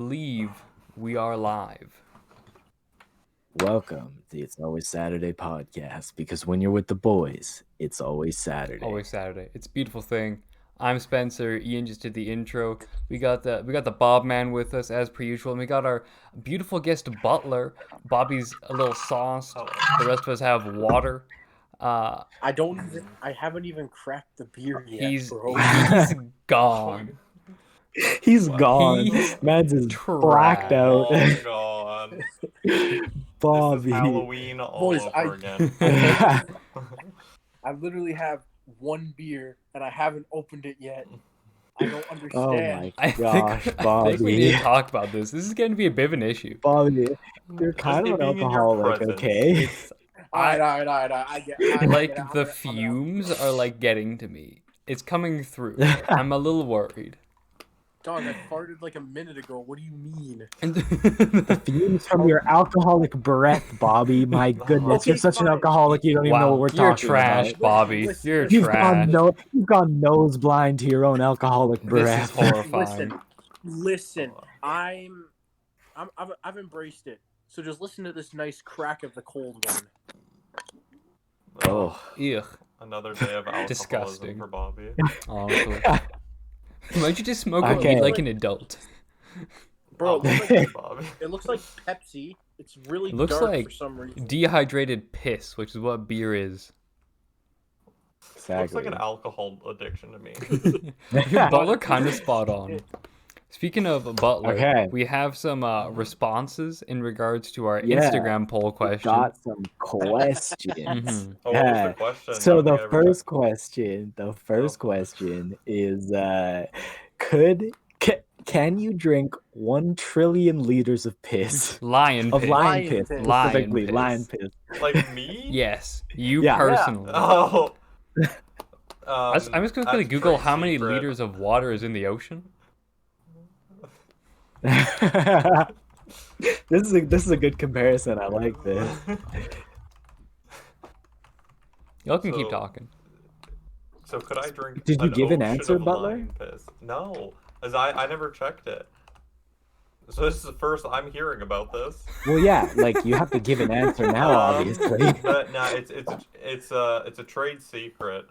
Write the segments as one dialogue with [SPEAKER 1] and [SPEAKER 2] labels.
[SPEAKER 1] Believe we are live.
[SPEAKER 2] Welcome to It's Always Saturday podcast, because when you're with the boys, it's always Saturday.
[SPEAKER 1] Always Saturday. It's a beautiful thing. I'm Spencer. Ian just did the intro. We got the Bob man with us as per usual, and we got our beautiful guest Butler. Bobby's a little sauced. The rest of us have water.
[SPEAKER 3] I haven't even cracked the beer yet,
[SPEAKER 1] He's
[SPEAKER 3] bro.
[SPEAKER 1] gone.
[SPEAKER 2] He's gone.
[SPEAKER 1] He's
[SPEAKER 2] Man's is
[SPEAKER 1] trash.
[SPEAKER 2] blacked out.
[SPEAKER 4] Oh god.
[SPEAKER 2] Bobby.
[SPEAKER 4] This is Halloween all
[SPEAKER 3] Boys,
[SPEAKER 4] over again.
[SPEAKER 3] I literally have one beer and I haven't opened it yet. I don't
[SPEAKER 2] Oh
[SPEAKER 3] understand.
[SPEAKER 2] my gosh,
[SPEAKER 1] I think we
[SPEAKER 2] Bobby.
[SPEAKER 1] need to talk about this. This is going to be a bit of an issue.
[SPEAKER 2] Bobby, you're kind of an
[SPEAKER 4] being in your
[SPEAKER 2] alcoholic,
[SPEAKER 4] presence.
[SPEAKER 2] okay?
[SPEAKER 3] Alright. I get it.
[SPEAKER 1] Like
[SPEAKER 3] I'm
[SPEAKER 1] the
[SPEAKER 3] gonna-
[SPEAKER 1] fumes are like getting to me. It's coming through. I'm a little worried.
[SPEAKER 3] Dog, I farted like a minute ago. What do you mean?
[SPEAKER 2] Fumes from your alcoholic breath, Bobby. My goodness,
[SPEAKER 3] Okay,
[SPEAKER 2] you're such an
[SPEAKER 3] fine.
[SPEAKER 2] alcoholic. You don't even know what we're
[SPEAKER 1] You're
[SPEAKER 2] talking
[SPEAKER 1] trash,
[SPEAKER 2] about.
[SPEAKER 1] Bobby.
[SPEAKER 3] Listen,
[SPEAKER 1] You're
[SPEAKER 2] You've
[SPEAKER 1] trash.
[SPEAKER 2] gone nose blind to your own alcoholic
[SPEAKER 1] This
[SPEAKER 2] breath.
[SPEAKER 1] is horrifying.
[SPEAKER 3] Listen. I've embraced it. So just listen to this nice crack of the cold one.
[SPEAKER 2] Oh.
[SPEAKER 1] Ugh,
[SPEAKER 4] Another day of alcoholism
[SPEAKER 1] Disgusting.
[SPEAKER 4] for Bobby.
[SPEAKER 1] honestly. Why'd you just smoke
[SPEAKER 2] Okay.
[SPEAKER 1] weed like an adult?
[SPEAKER 3] Bro,
[SPEAKER 4] Bobby.
[SPEAKER 3] it looks like Pepsi. It's really
[SPEAKER 1] Looks
[SPEAKER 3] dark
[SPEAKER 1] like
[SPEAKER 3] for some reason.
[SPEAKER 1] Dehydrated piss, which is what beer is.
[SPEAKER 4] Looks like an alcohol addiction to me.
[SPEAKER 1] Butler kind of spot on. Speaking of Butler,
[SPEAKER 2] Okay.
[SPEAKER 1] we have some responses in regards to our
[SPEAKER 2] Yeah,
[SPEAKER 1] Instagram poll question.
[SPEAKER 2] Got some questions.
[SPEAKER 1] Mhm.
[SPEAKER 4] Oh, what was
[SPEAKER 2] Yeah.
[SPEAKER 4] the question?
[SPEAKER 2] So
[SPEAKER 4] Don't
[SPEAKER 2] the
[SPEAKER 4] think I ever
[SPEAKER 2] first question is, can you drink 1 trillion liters of piss?
[SPEAKER 1] Lion
[SPEAKER 2] Of
[SPEAKER 1] piss.
[SPEAKER 2] lion
[SPEAKER 3] Lion
[SPEAKER 2] piss,
[SPEAKER 3] piss.
[SPEAKER 2] specifically
[SPEAKER 1] Lion
[SPEAKER 2] lion
[SPEAKER 1] piss.
[SPEAKER 2] piss.
[SPEAKER 4] Like me?
[SPEAKER 1] Yes, you
[SPEAKER 2] Yeah.
[SPEAKER 1] personally.
[SPEAKER 4] Oh.
[SPEAKER 1] I'm just gonna
[SPEAKER 4] That's
[SPEAKER 1] Google
[SPEAKER 4] trade
[SPEAKER 1] how many
[SPEAKER 4] secret.
[SPEAKER 1] liters of water is in the ocean.
[SPEAKER 2] This is a good comparison. I like this.
[SPEAKER 1] Y'all can keep
[SPEAKER 4] So-
[SPEAKER 1] talking.
[SPEAKER 4] So could I drink?
[SPEAKER 2] Did you give an
[SPEAKER 4] ocean
[SPEAKER 2] answer,
[SPEAKER 4] of
[SPEAKER 2] Butler?
[SPEAKER 4] lion piss? No, as I never checked it. So this is the first I'm hearing about this.
[SPEAKER 2] Well, yeah, like you have to give an answer now, obviously.
[SPEAKER 4] But no, it's a trade secret.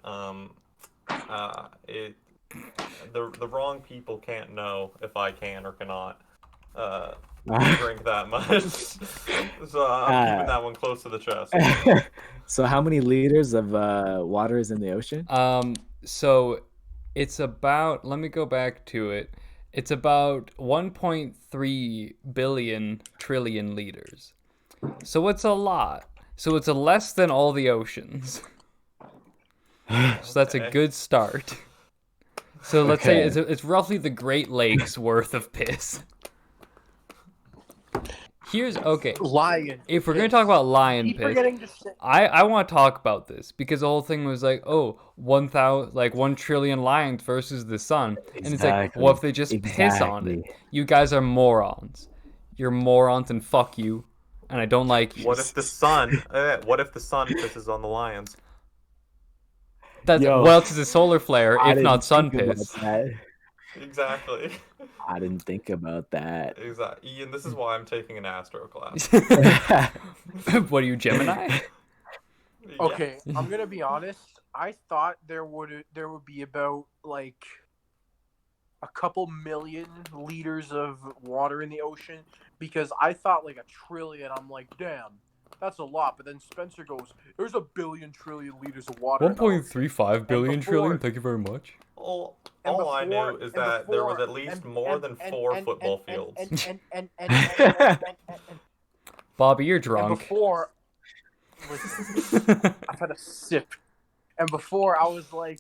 [SPEAKER 4] The wrong people can't know if I can or cannot drink that much. So I'm keeping that one close to the chest.
[SPEAKER 2] So how many liters of water is in the ocean?
[SPEAKER 1] So it's about, let me go back to it. It's about 1.3 billion trillion liters. So it's a lot. So it's less than all the oceans. So that's a
[SPEAKER 4] Okay.
[SPEAKER 1] good start. So let's say
[SPEAKER 2] Okay.
[SPEAKER 1] it's roughly the Great Lakes worth of piss. Okay.
[SPEAKER 3] Lion.
[SPEAKER 1] If we're gonna talk about lion
[SPEAKER 3] Keep
[SPEAKER 1] piss,
[SPEAKER 3] forgetting to say.
[SPEAKER 1] I want to talk about this because the whole thing was like, oh, 1 trillion lions versus the sun, and it's like,
[SPEAKER 2] Exactly.
[SPEAKER 1] what if they just piss on it?
[SPEAKER 2] Exactly.
[SPEAKER 1] You guys are morons. You're morons, and fuck you. And I don't like you.
[SPEAKER 4] What if the sun? What if the sun pisses on the lions?
[SPEAKER 1] That's
[SPEAKER 2] Yo,
[SPEAKER 1] well, it's a solar flare,
[SPEAKER 2] I
[SPEAKER 1] if not
[SPEAKER 2] didn't
[SPEAKER 1] sun
[SPEAKER 2] think about
[SPEAKER 1] piss.
[SPEAKER 2] that.
[SPEAKER 4] Exactly.
[SPEAKER 2] I didn't think about that.
[SPEAKER 4] Exactly. Ian, this is why I'm taking an astro class.
[SPEAKER 1] What are you, Gemini?
[SPEAKER 4] Yeah.
[SPEAKER 3] Okay, I'm gonna be honest. I thought there would be about like a couple million liters of water in the ocean, because I thought like 1 trillion. I'm like, damn, that's a lot. But then Spencer goes, "There's 1 billion trillion liters of water." in the ocean."
[SPEAKER 1] 1.35 billion
[SPEAKER 3] before-
[SPEAKER 1] trillion. Thank you very much.
[SPEAKER 4] All
[SPEAKER 3] And
[SPEAKER 4] I know
[SPEAKER 3] before-
[SPEAKER 4] is
[SPEAKER 3] and
[SPEAKER 4] that there was
[SPEAKER 3] before-
[SPEAKER 4] at least
[SPEAKER 3] and-
[SPEAKER 4] more
[SPEAKER 3] and-
[SPEAKER 4] than
[SPEAKER 3] and-
[SPEAKER 4] 4
[SPEAKER 3] and-
[SPEAKER 4] football
[SPEAKER 3] and-
[SPEAKER 4] fields.
[SPEAKER 3] and
[SPEAKER 1] Bobby, you're
[SPEAKER 3] And
[SPEAKER 1] drunk.
[SPEAKER 3] before, listen, I've had a sip, and before I was like,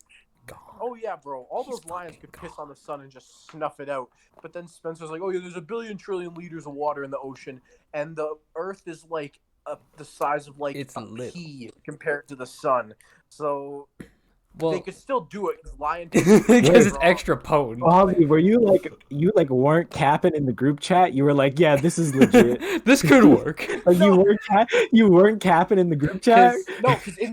[SPEAKER 3] "Oh yeah, bro, all those lions could piss on the sun and just snuff it out." But then Spencer's like, "Oh yeah, there's 1 billion trillion liters of water in the ocean, and the Earth is like the size of like
[SPEAKER 1] It's
[SPEAKER 3] a
[SPEAKER 1] lit.
[SPEAKER 3] pea compared to the sun, so
[SPEAKER 1] Well,
[SPEAKER 3] they could still do it because lion
[SPEAKER 1] because it's
[SPEAKER 3] wrong.
[SPEAKER 1] extra potent.
[SPEAKER 2] Bobby, were you weren't capping in the group chat? You were like, yeah, this is legit.
[SPEAKER 1] This could work.
[SPEAKER 2] Like
[SPEAKER 3] No.
[SPEAKER 2] you weren't capping in the group chat?
[SPEAKER 1] 'Cause-
[SPEAKER 3] No, because in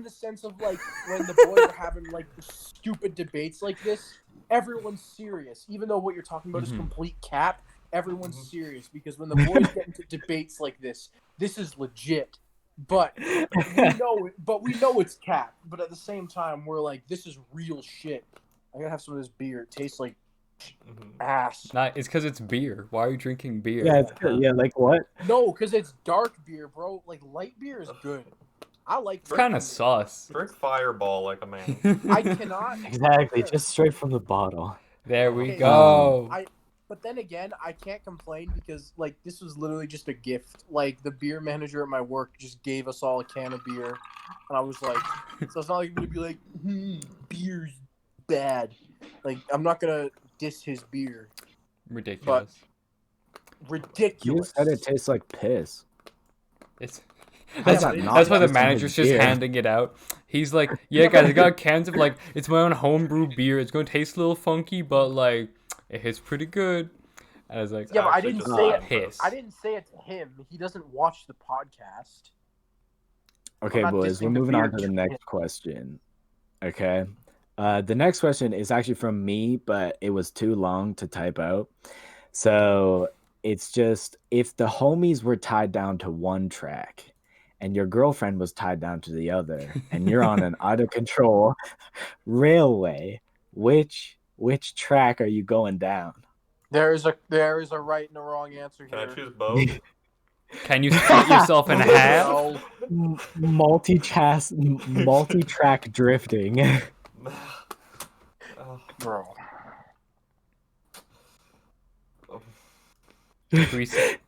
[SPEAKER 3] the sense of like when the boys are having like stupid debates like this, everyone's serious, even though what you're talking about is
[SPEAKER 1] Mhm.
[SPEAKER 3] complete cap. everyone's serious because when the boys get into debates like this is legit. But we know it's cap. But at the same time, we're like, this is real shit. I gotta have some of this beer. It tastes like ass.
[SPEAKER 1] It's because it's beer. Why are you drinking beer?
[SPEAKER 2] Yeah, it's good. Yeah, like what?
[SPEAKER 3] No, because it's dark beer, bro. Like light beer is good. I like.
[SPEAKER 1] It's kind of sus.
[SPEAKER 4] Drink Fireball like a man.
[SPEAKER 3] I cannot.
[SPEAKER 2] Exactly, just straight from the bottle.
[SPEAKER 1] There we
[SPEAKER 3] Okay,
[SPEAKER 1] go.
[SPEAKER 3] But then again, I can't complain because like this was literally just a gift. Like the beer manager at my work just gave us all a can of beer, and I was like, so it's not like I'm gonna be like, beer's bad. Like I'm not gonna diss his beer.
[SPEAKER 1] Ridiculous.
[SPEAKER 3] But ridiculous.
[SPEAKER 2] You said it tastes like piss.
[SPEAKER 1] It's
[SPEAKER 2] That's
[SPEAKER 1] that's why the
[SPEAKER 2] tasting
[SPEAKER 1] manager's
[SPEAKER 2] like
[SPEAKER 1] just
[SPEAKER 2] beer.
[SPEAKER 1] handing it out. He's like, yeah, guys, I got cans of like, it's my own homebrew beer. It's gonna taste a little funky, but like, it hits pretty good. And I was like,
[SPEAKER 3] Yeah, but I didn't say it.
[SPEAKER 1] piss.
[SPEAKER 3] I didn't say it to him. He doesn't watch the podcast.
[SPEAKER 2] Okay,
[SPEAKER 3] I'm not
[SPEAKER 2] boys, we're
[SPEAKER 3] dissing the
[SPEAKER 2] moving on
[SPEAKER 3] beer.
[SPEAKER 2] to the next question. Okay. The next question is actually from me, but it was too long to type out. So it's just, if the homies were tied down to one track and your girlfriend was tied down to the other, and you're on an out of control railway, which track are you going down?
[SPEAKER 3] There is a right and a wrong answer
[SPEAKER 4] Can
[SPEAKER 3] here.
[SPEAKER 4] I choose both?
[SPEAKER 1] Can you split yourself in half?
[SPEAKER 3] No.
[SPEAKER 2] Multi-track drifting.
[SPEAKER 3] Bro.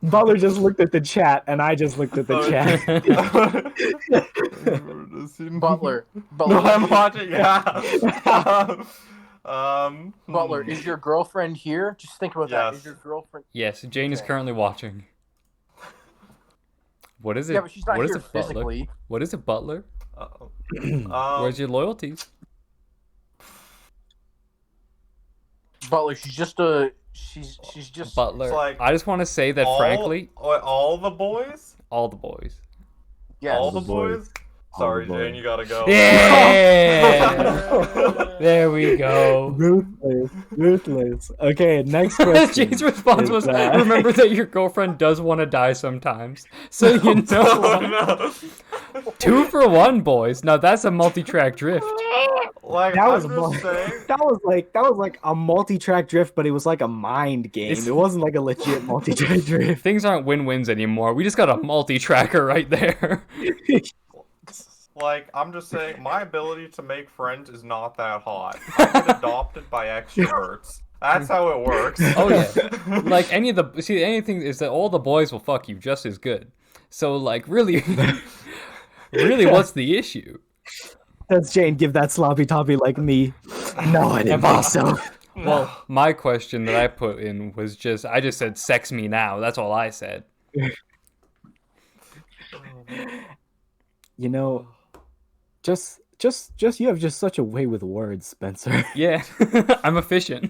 [SPEAKER 2] Butler just looked at the chat, and I just looked at the chat.
[SPEAKER 3] Butler.
[SPEAKER 4] No, I'm watching. Yeah.
[SPEAKER 3] Butler, is your girlfriend here? Just think about that.
[SPEAKER 4] Yes.
[SPEAKER 3] Is your girlfriend?
[SPEAKER 1] Yes, Jane is
[SPEAKER 3] Okay.
[SPEAKER 1] currently watching. What is it?
[SPEAKER 3] Yeah, but she's not
[SPEAKER 1] what is
[SPEAKER 3] here
[SPEAKER 1] it, Butler?
[SPEAKER 3] physically.
[SPEAKER 1] What is it, Butler?
[SPEAKER 4] Uh-oh.
[SPEAKER 1] Where's your loyalties?
[SPEAKER 3] Butler, she's just a. She's just.
[SPEAKER 1] Butler.
[SPEAKER 4] It's like
[SPEAKER 1] I just want to say that, frankly,
[SPEAKER 4] all the boys,
[SPEAKER 1] all the boys.
[SPEAKER 3] Yes.
[SPEAKER 4] all the
[SPEAKER 2] the boys.
[SPEAKER 4] boys.
[SPEAKER 2] All
[SPEAKER 4] Sorry,
[SPEAKER 2] the boys.
[SPEAKER 4] Jane, you gotta go.
[SPEAKER 1] Yeah. There we go.
[SPEAKER 2] Ruthless. Okay, next question.
[SPEAKER 1] Jane's response was, "Remember that your girlfriend does want to die sometimes, so you know."
[SPEAKER 4] Oh, no.
[SPEAKER 1] 2 for 1, boys. Now that's a multi-track drift.
[SPEAKER 4] Like
[SPEAKER 2] That
[SPEAKER 4] I'm
[SPEAKER 2] was
[SPEAKER 4] just
[SPEAKER 2] more-
[SPEAKER 4] saying.
[SPEAKER 2] That was like a multi-track drift, but it was like a mind game.
[SPEAKER 1] It's-
[SPEAKER 2] It wasn't like a legit multi-track drift.
[SPEAKER 1] Things aren't win-wins anymore. We just got a multi-tracker right there.
[SPEAKER 4] Like, I'm just saying, my ability to make friends is not that hot. I get adopted by extroverts. That's how it works.
[SPEAKER 1] Oh yeah. Like anything is that all the boys will fuck you just as good. So like really, really, what's the issue?
[SPEAKER 2] That's Jane. Give that sloppy toppy like me. No, I didn't think so.
[SPEAKER 1] Well, my question that I put in was I just said sex me now. That's all I said.
[SPEAKER 2] You know, just you have just such a way with words, Spencer.
[SPEAKER 1] Yeah, I'm efficient.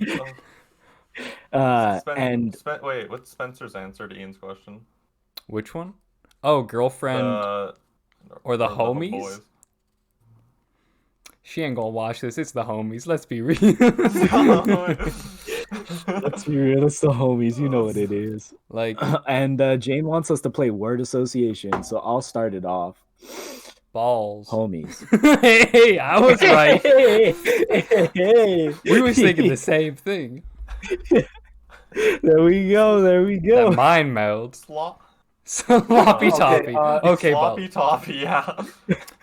[SPEAKER 4] Wait, what's Spencer's answer to Ian's question?
[SPEAKER 1] Which one? Oh, girlfriend or the homies?
[SPEAKER 4] boys.
[SPEAKER 1] She ain't gonna watch this. It's the homies. Let's be real.
[SPEAKER 2] Let's be real, it's the homies. You know what it is.
[SPEAKER 1] Like
[SPEAKER 2] And Jane wants us to play word association, so I'll start it off.
[SPEAKER 1] balls.
[SPEAKER 2] Homies.
[SPEAKER 1] Hey, I was right.
[SPEAKER 2] Hey.
[SPEAKER 1] We were thinking the same thing.
[SPEAKER 2] There we go.
[SPEAKER 1] That mind meld. Sloppy toppy. Okay,
[SPEAKER 4] Sloppy
[SPEAKER 1] Bob.
[SPEAKER 4] toppy, yeah.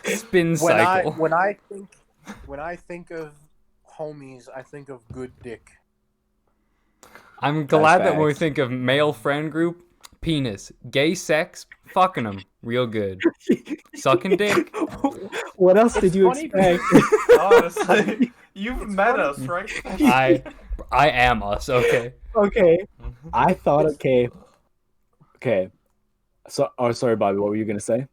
[SPEAKER 1] Spin cycle.
[SPEAKER 3] When I think of homies, I think of good dick.
[SPEAKER 1] I'm glad that when we
[SPEAKER 2] facts.
[SPEAKER 1] think of male friend group, penis, gay sex, fucking them real good. Sucking dick.
[SPEAKER 2] What else did you
[SPEAKER 3] funny
[SPEAKER 2] expect?
[SPEAKER 4] Honestly, you've met us, right?
[SPEAKER 1] I am us, okay.
[SPEAKER 2] Okay. I thought, okay. So, sorry, Bobby. What were you gonna say?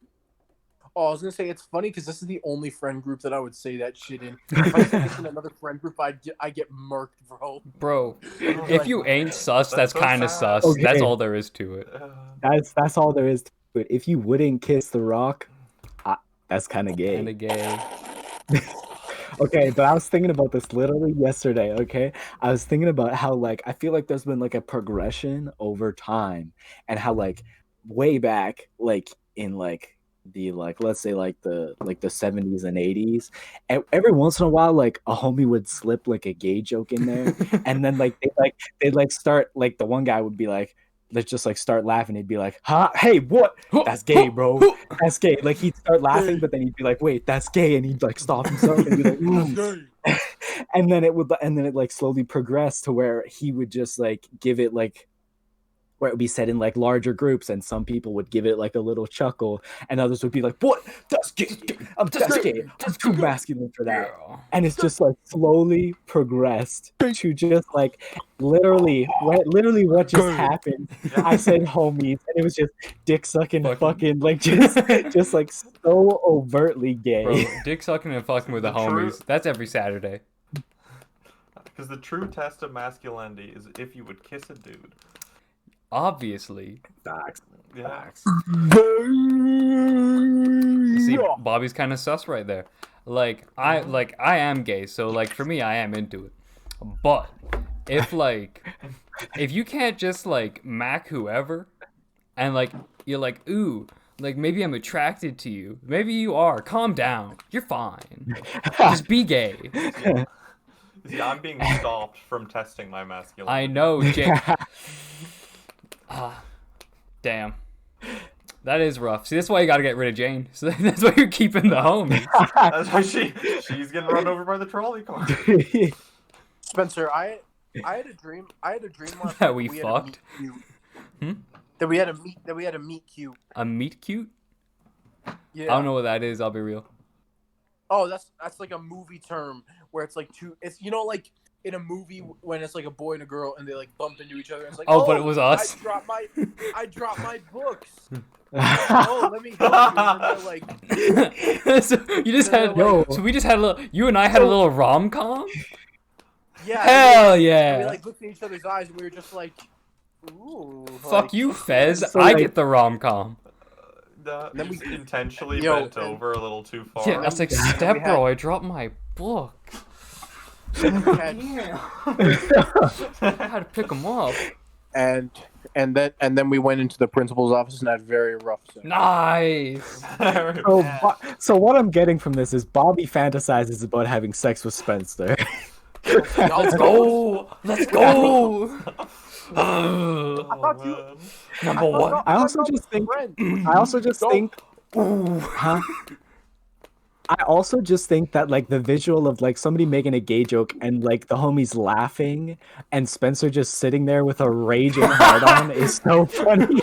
[SPEAKER 3] Oh, I was gonna say it's funny because this is the only friend group that I would say that shit in. If I said this in another friend group, I get murked, bro.
[SPEAKER 1] Bro, if you ain't sus, that's
[SPEAKER 4] so
[SPEAKER 1] kind of
[SPEAKER 4] sad.
[SPEAKER 1] sus.
[SPEAKER 2] Okay.
[SPEAKER 1] That's all there is to it.
[SPEAKER 2] That's all there is to it. If you wouldn't kiss the rock, that's kind of gay.
[SPEAKER 1] Kind of gay.
[SPEAKER 2] Okay, but I was thinking about this literally yesterday, okay? I was thinking about how like I feel like there's been like a progression over time and how like way back like in like the like let's say like the 70s and 80s every once in a while like a homie would slip like a gay joke in there and then they'd start like the one guy would be like let's just like start laughing. He'd be like, "Huh? Hey, what? That's gay, bro. That's gay." Like he'd start laughing, but then he'd be like, "Wait, that's gay," and he'd like stop himself and be like, and then it like slowly progressed to where he would just like give it like where it would be said in like larger groups, and some people would give it like a little chuckle, and others would be like, "What? That's gay. That's gay. I'm too masculine for that." And it's just like slowly progressed to just like literally what just happened. I said homies, and it was just dick sucking, fucking like just like so overtly gay.
[SPEAKER 1] Bro, dick sucking and fucking with the homies. That's every Saturday.
[SPEAKER 4] Because the true test of masculinity is if you would kiss a dude.
[SPEAKER 1] Obviously.
[SPEAKER 2] Facts.
[SPEAKER 4] Yeah.
[SPEAKER 1] See, Bobby's kind of sus right there. Like I am gay, so like for me, I am into it. But if you can't just like mac whoever, and like you're like, ooh, like maybe I'm attracted to you. Maybe you are. Calm down. You're fine. Just be gay.
[SPEAKER 4] See, I'm being stopped from testing my masculinity.
[SPEAKER 1] I know, Jake. Damn. That is rough. See, that's why you gotta get rid of Jane. So that's why you're keeping the homie.
[SPEAKER 4] That's why she's getting run over by the trolley car.
[SPEAKER 3] Spencer, I had a dream. I had a dream last
[SPEAKER 1] That
[SPEAKER 3] night
[SPEAKER 1] we fucked.
[SPEAKER 3] That we had a meet cute.
[SPEAKER 1] A meet cute?
[SPEAKER 3] Yeah.
[SPEAKER 1] I don't know what that is. I'll be real.
[SPEAKER 3] Oh, that's like a movie term where it's like two. It's like in a movie when it's like a boy and a girl and they like bump into each other. And it's like,
[SPEAKER 1] oh, but it was us.
[SPEAKER 3] I dropped my books. Oh, let me go. Like,
[SPEAKER 1] so you just had so we just had a little. You and I had a little rom-com.
[SPEAKER 3] Yeah.
[SPEAKER 1] Hell yeah.
[SPEAKER 3] We like looked in each other's eyes and we were just like, ooh.
[SPEAKER 1] Fuck
[SPEAKER 3] like,
[SPEAKER 1] you, Fez.
[SPEAKER 2] So,
[SPEAKER 1] I get the rom-com.
[SPEAKER 4] Then we intentionally bent over a little too far.
[SPEAKER 1] Yeah, that's like, step bro, I dropped my book. I had to pick them up.
[SPEAKER 3] And then we went into the principal's office and had very rough sex.
[SPEAKER 1] Nice.
[SPEAKER 2] So what I'm getting from this is Bobby fantasizes about having sex with Spencer.
[SPEAKER 1] Let's go. Let's go. Number one.
[SPEAKER 2] I also just think. Huh? I also just think that like the visual of like somebody making a gay joke and like the homies laughing and Spencer just sitting there with a raging heart on is so funny.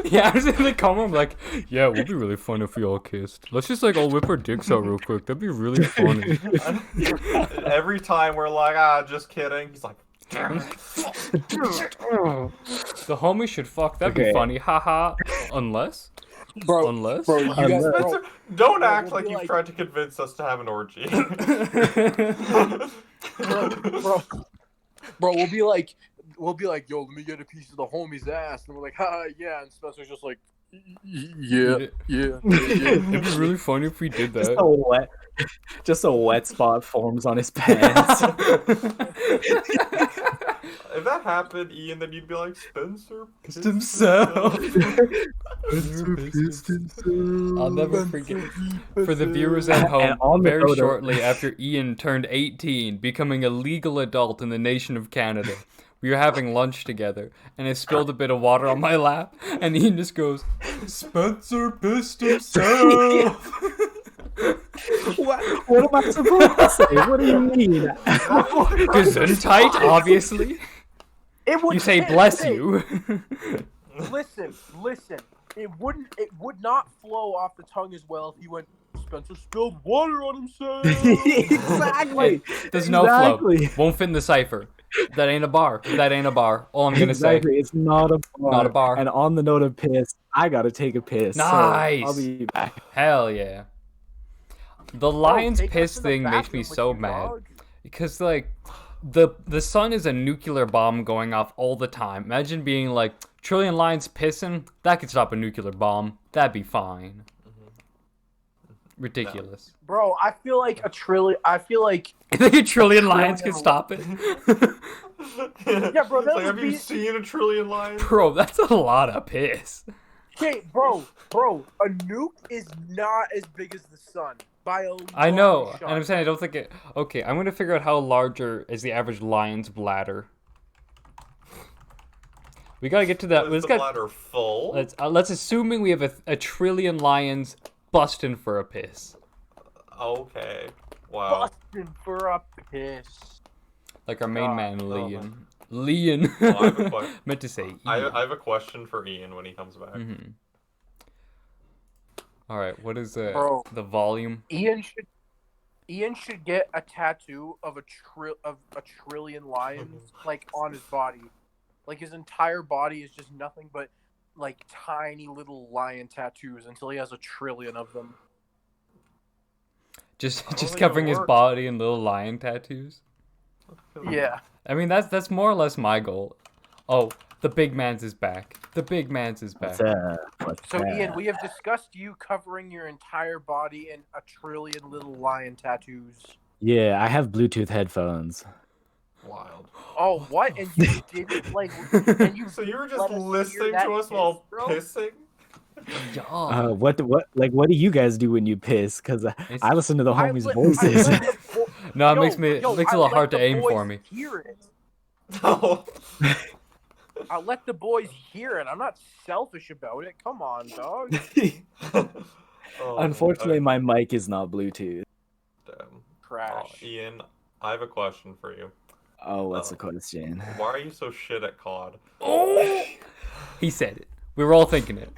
[SPEAKER 1] Yeah, I was in the comment, I'm like, yeah, it would be really fun if we all kissed. Let's just like all whip our dicks out real quick. That'd be really funny.
[SPEAKER 4] Every time we're like, just kidding. He's like,
[SPEAKER 1] the homie should fuck. That'd be funny. Haha. Unless.
[SPEAKER 3] Bro,
[SPEAKER 1] you
[SPEAKER 3] guys,
[SPEAKER 4] Spencer, don't act like you've tried to convince us to have an orgy.
[SPEAKER 3] bro, we'll be like, yo, let me get a piece of the homie's ass, and we're like, haha, yeah, and Spencer's just like, yeah.
[SPEAKER 1] It'd be really funny if we did that.
[SPEAKER 2] Just a wet spot forms on his pants.
[SPEAKER 4] If that happened, Ian, then you'd be like, Spencer
[SPEAKER 1] pissed himself. I'll never forget. For the viewers at home, very shortly after Ian turned 18, becoming a legal adult in the nation of Canada, we were having lunch together, and I spilled a bit of water on my lap, and Ian just goes, Spencer pissed himself.
[SPEAKER 2] What am I supposed to say? What do you mean?
[SPEAKER 1] Gesundheit, obviously. You say bless you.
[SPEAKER 3] Listen. It would not flow off the tongue as well if you went, Spencer spilled water on himself.
[SPEAKER 2] Exactly.
[SPEAKER 1] There's no flow. Won't fit in the cipher. That ain't a bar. All I'm gonna say.
[SPEAKER 2] It's not a bar.
[SPEAKER 1] Not a bar.
[SPEAKER 2] And on the note of piss, I gotta take a piss.
[SPEAKER 1] Nice.
[SPEAKER 2] So I'll be back.
[SPEAKER 1] Hell yeah. The lion's piss thing makes me so mad. Because like the sun is a nuclear bomb going off all the time. Imagine being like trillion lions pissing. That could stop a nuclear bomb. That'd be fine. Ridiculous.
[SPEAKER 3] Bro, I feel like a trillion. I feel like
[SPEAKER 1] You think a trillion lions can stop it?
[SPEAKER 3] Yeah, bro, that
[SPEAKER 4] It's like,
[SPEAKER 3] would
[SPEAKER 4] have you
[SPEAKER 3] be-
[SPEAKER 4] seen a trillion lions?
[SPEAKER 1] Bro, that's a lot of piss.
[SPEAKER 3] okay, bro. A nuke is not as big as the sun by a
[SPEAKER 1] I
[SPEAKER 3] long
[SPEAKER 1] know,
[SPEAKER 3] shot.
[SPEAKER 1] and I'm saying I don't think it. Okay, I'm gonna figure out how larger is the average lion's bladder. We gotta get to that.
[SPEAKER 4] Is
[SPEAKER 1] Let's
[SPEAKER 4] the
[SPEAKER 1] get.
[SPEAKER 4] bladder full?
[SPEAKER 1] Let's assuming we have a trillion lions busting for a piss.
[SPEAKER 4] Okay. Wow.
[SPEAKER 3] Busting for a piss.
[SPEAKER 1] Like our main
[SPEAKER 3] God,
[SPEAKER 1] man,
[SPEAKER 4] oh
[SPEAKER 1] Leon. Leon.
[SPEAKER 4] Well, I have a que-
[SPEAKER 1] Meant to say Ian.
[SPEAKER 4] I have a question for Ian when he comes back.
[SPEAKER 1] Mm-hmm. All right, what is
[SPEAKER 3] Bro.
[SPEAKER 1] the volume?
[SPEAKER 3] Ian should get a tattoo of a trillion lions like on his body. Like his entire body is just nothing but like tiny little lion tattoos until he has a trillion of them.
[SPEAKER 1] Just
[SPEAKER 4] don't
[SPEAKER 1] just
[SPEAKER 4] think
[SPEAKER 1] covering his
[SPEAKER 4] it'll work.
[SPEAKER 1] body in little lion tattoos.
[SPEAKER 3] Yeah.
[SPEAKER 1] I mean that's more or less my goal. Oh, the big man's is back. The big man's is back.
[SPEAKER 2] What's
[SPEAKER 3] So
[SPEAKER 2] that?
[SPEAKER 3] Ian, we have discussed you covering your entire body in a trillion little lion tattoos.
[SPEAKER 2] Yeah, I have Bluetooth headphones.
[SPEAKER 4] Wild.
[SPEAKER 3] Oh, what? And you didn't like? And you
[SPEAKER 4] So you were just
[SPEAKER 3] let us hear
[SPEAKER 4] listening
[SPEAKER 3] that
[SPEAKER 4] to us
[SPEAKER 3] piss,
[SPEAKER 4] while
[SPEAKER 3] bro?
[SPEAKER 4] pissing?
[SPEAKER 1] Yeah.
[SPEAKER 2] What do you guys do when you piss? Because I listen to the
[SPEAKER 3] I
[SPEAKER 2] homies'
[SPEAKER 3] let- I
[SPEAKER 2] voices.
[SPEAKER 3] let the bo-
[SPEAKER 1] No, it
[SPEAKER 3] Yo,
[SPEAKER 1] makes me
[SPEAKER 3] yo,
[SPEAKER 1] it makes it
[SPEAKER 3] I
[SPEAKER 1] a little
[SPEAKER 3] let
[SPEAKER 1] hard to
[SPEAKER 3] the
[SPEAKER 1] aim
[SPEAKER 3] boys
[SPEAKER 1] for me.
[SPEAKER 3] Hear it.
[SPEAKER 4] No.
[SPEAKER 3] I let the boys hear it. I'm not selfish about it. Come on, dog.
[SPEAKER 4] Oh,
[SPEAKER 2] Unfortunately, my mic is not Bluetooth.
[SPEAKER 4] damn.
[SPEAKER 3] Trash.
[SPEAKER 4] Ian, I have a question for you.
[SPEAKER 2] Oh, what's the
[SPEAKER 4] Oh.
[SPEAKER 2] question?
[SPEAKER 4] Why are you so shit at COD?
[SPEAKER 1] Oh, he said it. We were all thinking it.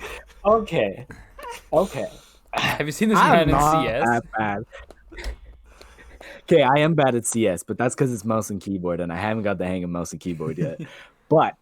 [SPEAKER 2] Okay.
[SPEAKER 1] Have you seen this
[SPEAKER 2] I'm
[SPEAKER 1] man in
[SPEAKER 2] not
[SPEAKER 1] CS?
[SPEAKER 2] that bad. Okay, I am bad at CS, but that's because it's mouse and keyboard, and I haven't got the hang of mouse and keyboard yet. But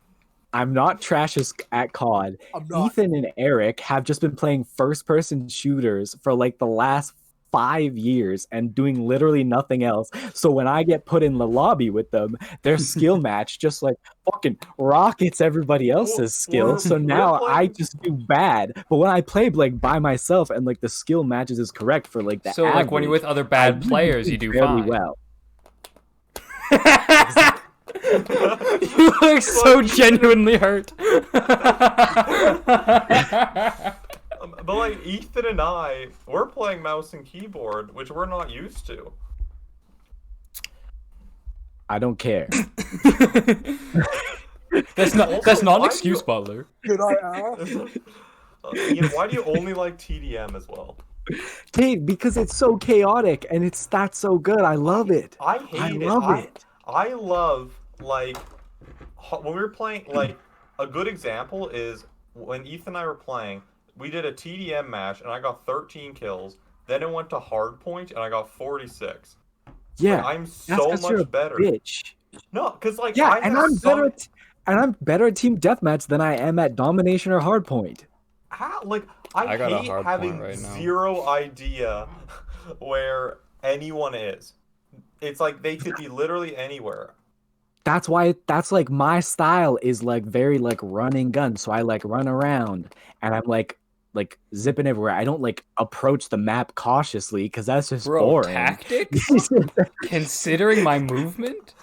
[SPEAKER 2] I'm not trash at COD.
[SPEAKER 3] I'm not.
[SPEAKER 2] Ethan and Eric have just been playing first-person shooters for like the last 5 years and doing literally nothing else. So when I get put in the lobby with them, their skill match just like fucking rockets everybody else's skills. So
[SPEAKER 4] we're
[SPEAKER 2] now I
[SPEAKER 4] playing-
[SPEAKER 2] just do bad. But when I play like by myself and like the skill matches is correct for like the
[SPEAKER 1] So like when you're with other bad players, you do fine.
[SPEAKER 2] well.
[SPEAKER 1] You look so genuinely hurt.
[SPEAKER 4] But like Ethan and I, we're playing mouse and keyboard, which we're not used to.
[SPEAKER 2] I don't care.
[SPEAKER 1] That's not an
[SPEAKER 4] why
[SPEAKER 1] excuse,
[SPEAKER 4] you-
[SPEAKER 1] Butler.
[SPEAKER 3] Could I ask?
[SPEAKER 4] Ian, why do you only like TDM as well?
[SPEAKER 2] Okay, because it's so chaotic and it's that's so good. I love it.
[SPEAKER 4] I hate
[SPEAKER 2] I
[SPEAKER 4] it.
[SPEAKER 2] love it.
[SPEAKER 4] I love like when we were playing. Like a good example is when Ethan and I were playing. We did a TDM match and I got 13 kills. Then it went to hardpoint and I got 46.
[SPEAKER 2] Yeah,
[SPEAKER 4] Like, I'm
[SPEAKER 2] that's
[SPEAKER 4] so
[SPEAKER 2] 'cause you're a
[SPEAKER 4] much better.
[SPEAKER 2] bitch.
[SPEAKER 4] No, because like
[SPEAKER 2] Yeah,
[SPEAKER 4] I
[SPEAKER 2] and
[SPEAKER 4] have
[SPEAKER 2] I'm
[SPEAKER 4] some...
[SPEAKER 2] better at team deathmatch than I am at domination or hardpoint.
[SPEAKER 4] How, like I
[SPEAKER 1] I got a
[SPEAKER 4] hate
[SPEAKER 1] hard
[SPEAKER 4] having
[SPEAKER 1] point right now.
[SPEAKER 4] zero idea where anyone is. It's like they could be literally anywhere.
[SPEAKER 2] That's why that's like my style is like very like running gun. So I like run around and I'm like zipping everywhere. I don't like approach the map cautiously because that's just
[SPEAKER 1] Bro,
[SPEAKER 2] boring.
[SPEAKER 1] tactics? Considering my movement?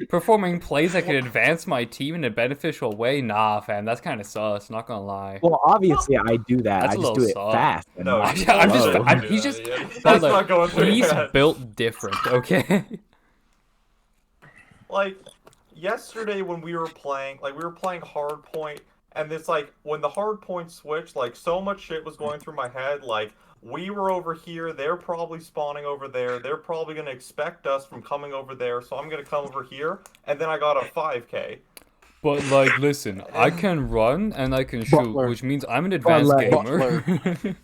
[SPEAKER 1] Performing plays that could advance my team in a beneficial way? Nah, fam, that's kind of sus, not gonna lie.
[SPEAKER 2] Well, obviously I do that.
[SPEAKER 1] That's
[SPEAKER 2] I
[SPEAKER 1] a
[SPEAKER 2] just do
[SPEAKER 1] little
[SPEAKER 2] it
[SPEAKER 1] soft.
[SPEAKER 2] fast. And
[SPEAKER 4] No,
[SPEAKER 2] not
[SPEAKER 4] you
[SPEAKER 1] I'm just-
[SPEAKER 2] slow.
[SPEAKER 1] I'm-
[SPEAKER 4] do
[SPEAKER 1] he's
[SPEAKER 4] that,
[SPEAKER 1] just-
[SPEAKER 4] Ian. That's
[SPEAKER 1] Butler,
[SPEAKER 4] not going through
[SPEAKER 1] he's
[SPEAKER 4] your head.
[SPEAKER 1] built different, okay?
[SPEAKER 4] Like yesterday when we were playing hardpoint, and it's like when the hardpoint switched, like so much shit was going through my head. Like we were over here, they're probably spawning over there. They're probably gonna expect us from coming over there, so I'm gonna come over here, and then I got a 5K.
[SPEAKER 1] But like, listen, I can run and I can shoot,
[SPEAKER 3] Butler.
[SPEAKER 1] which means I'm an advanced
[SPEAKER 2] Butler.
[SPEAKER 1] gamer.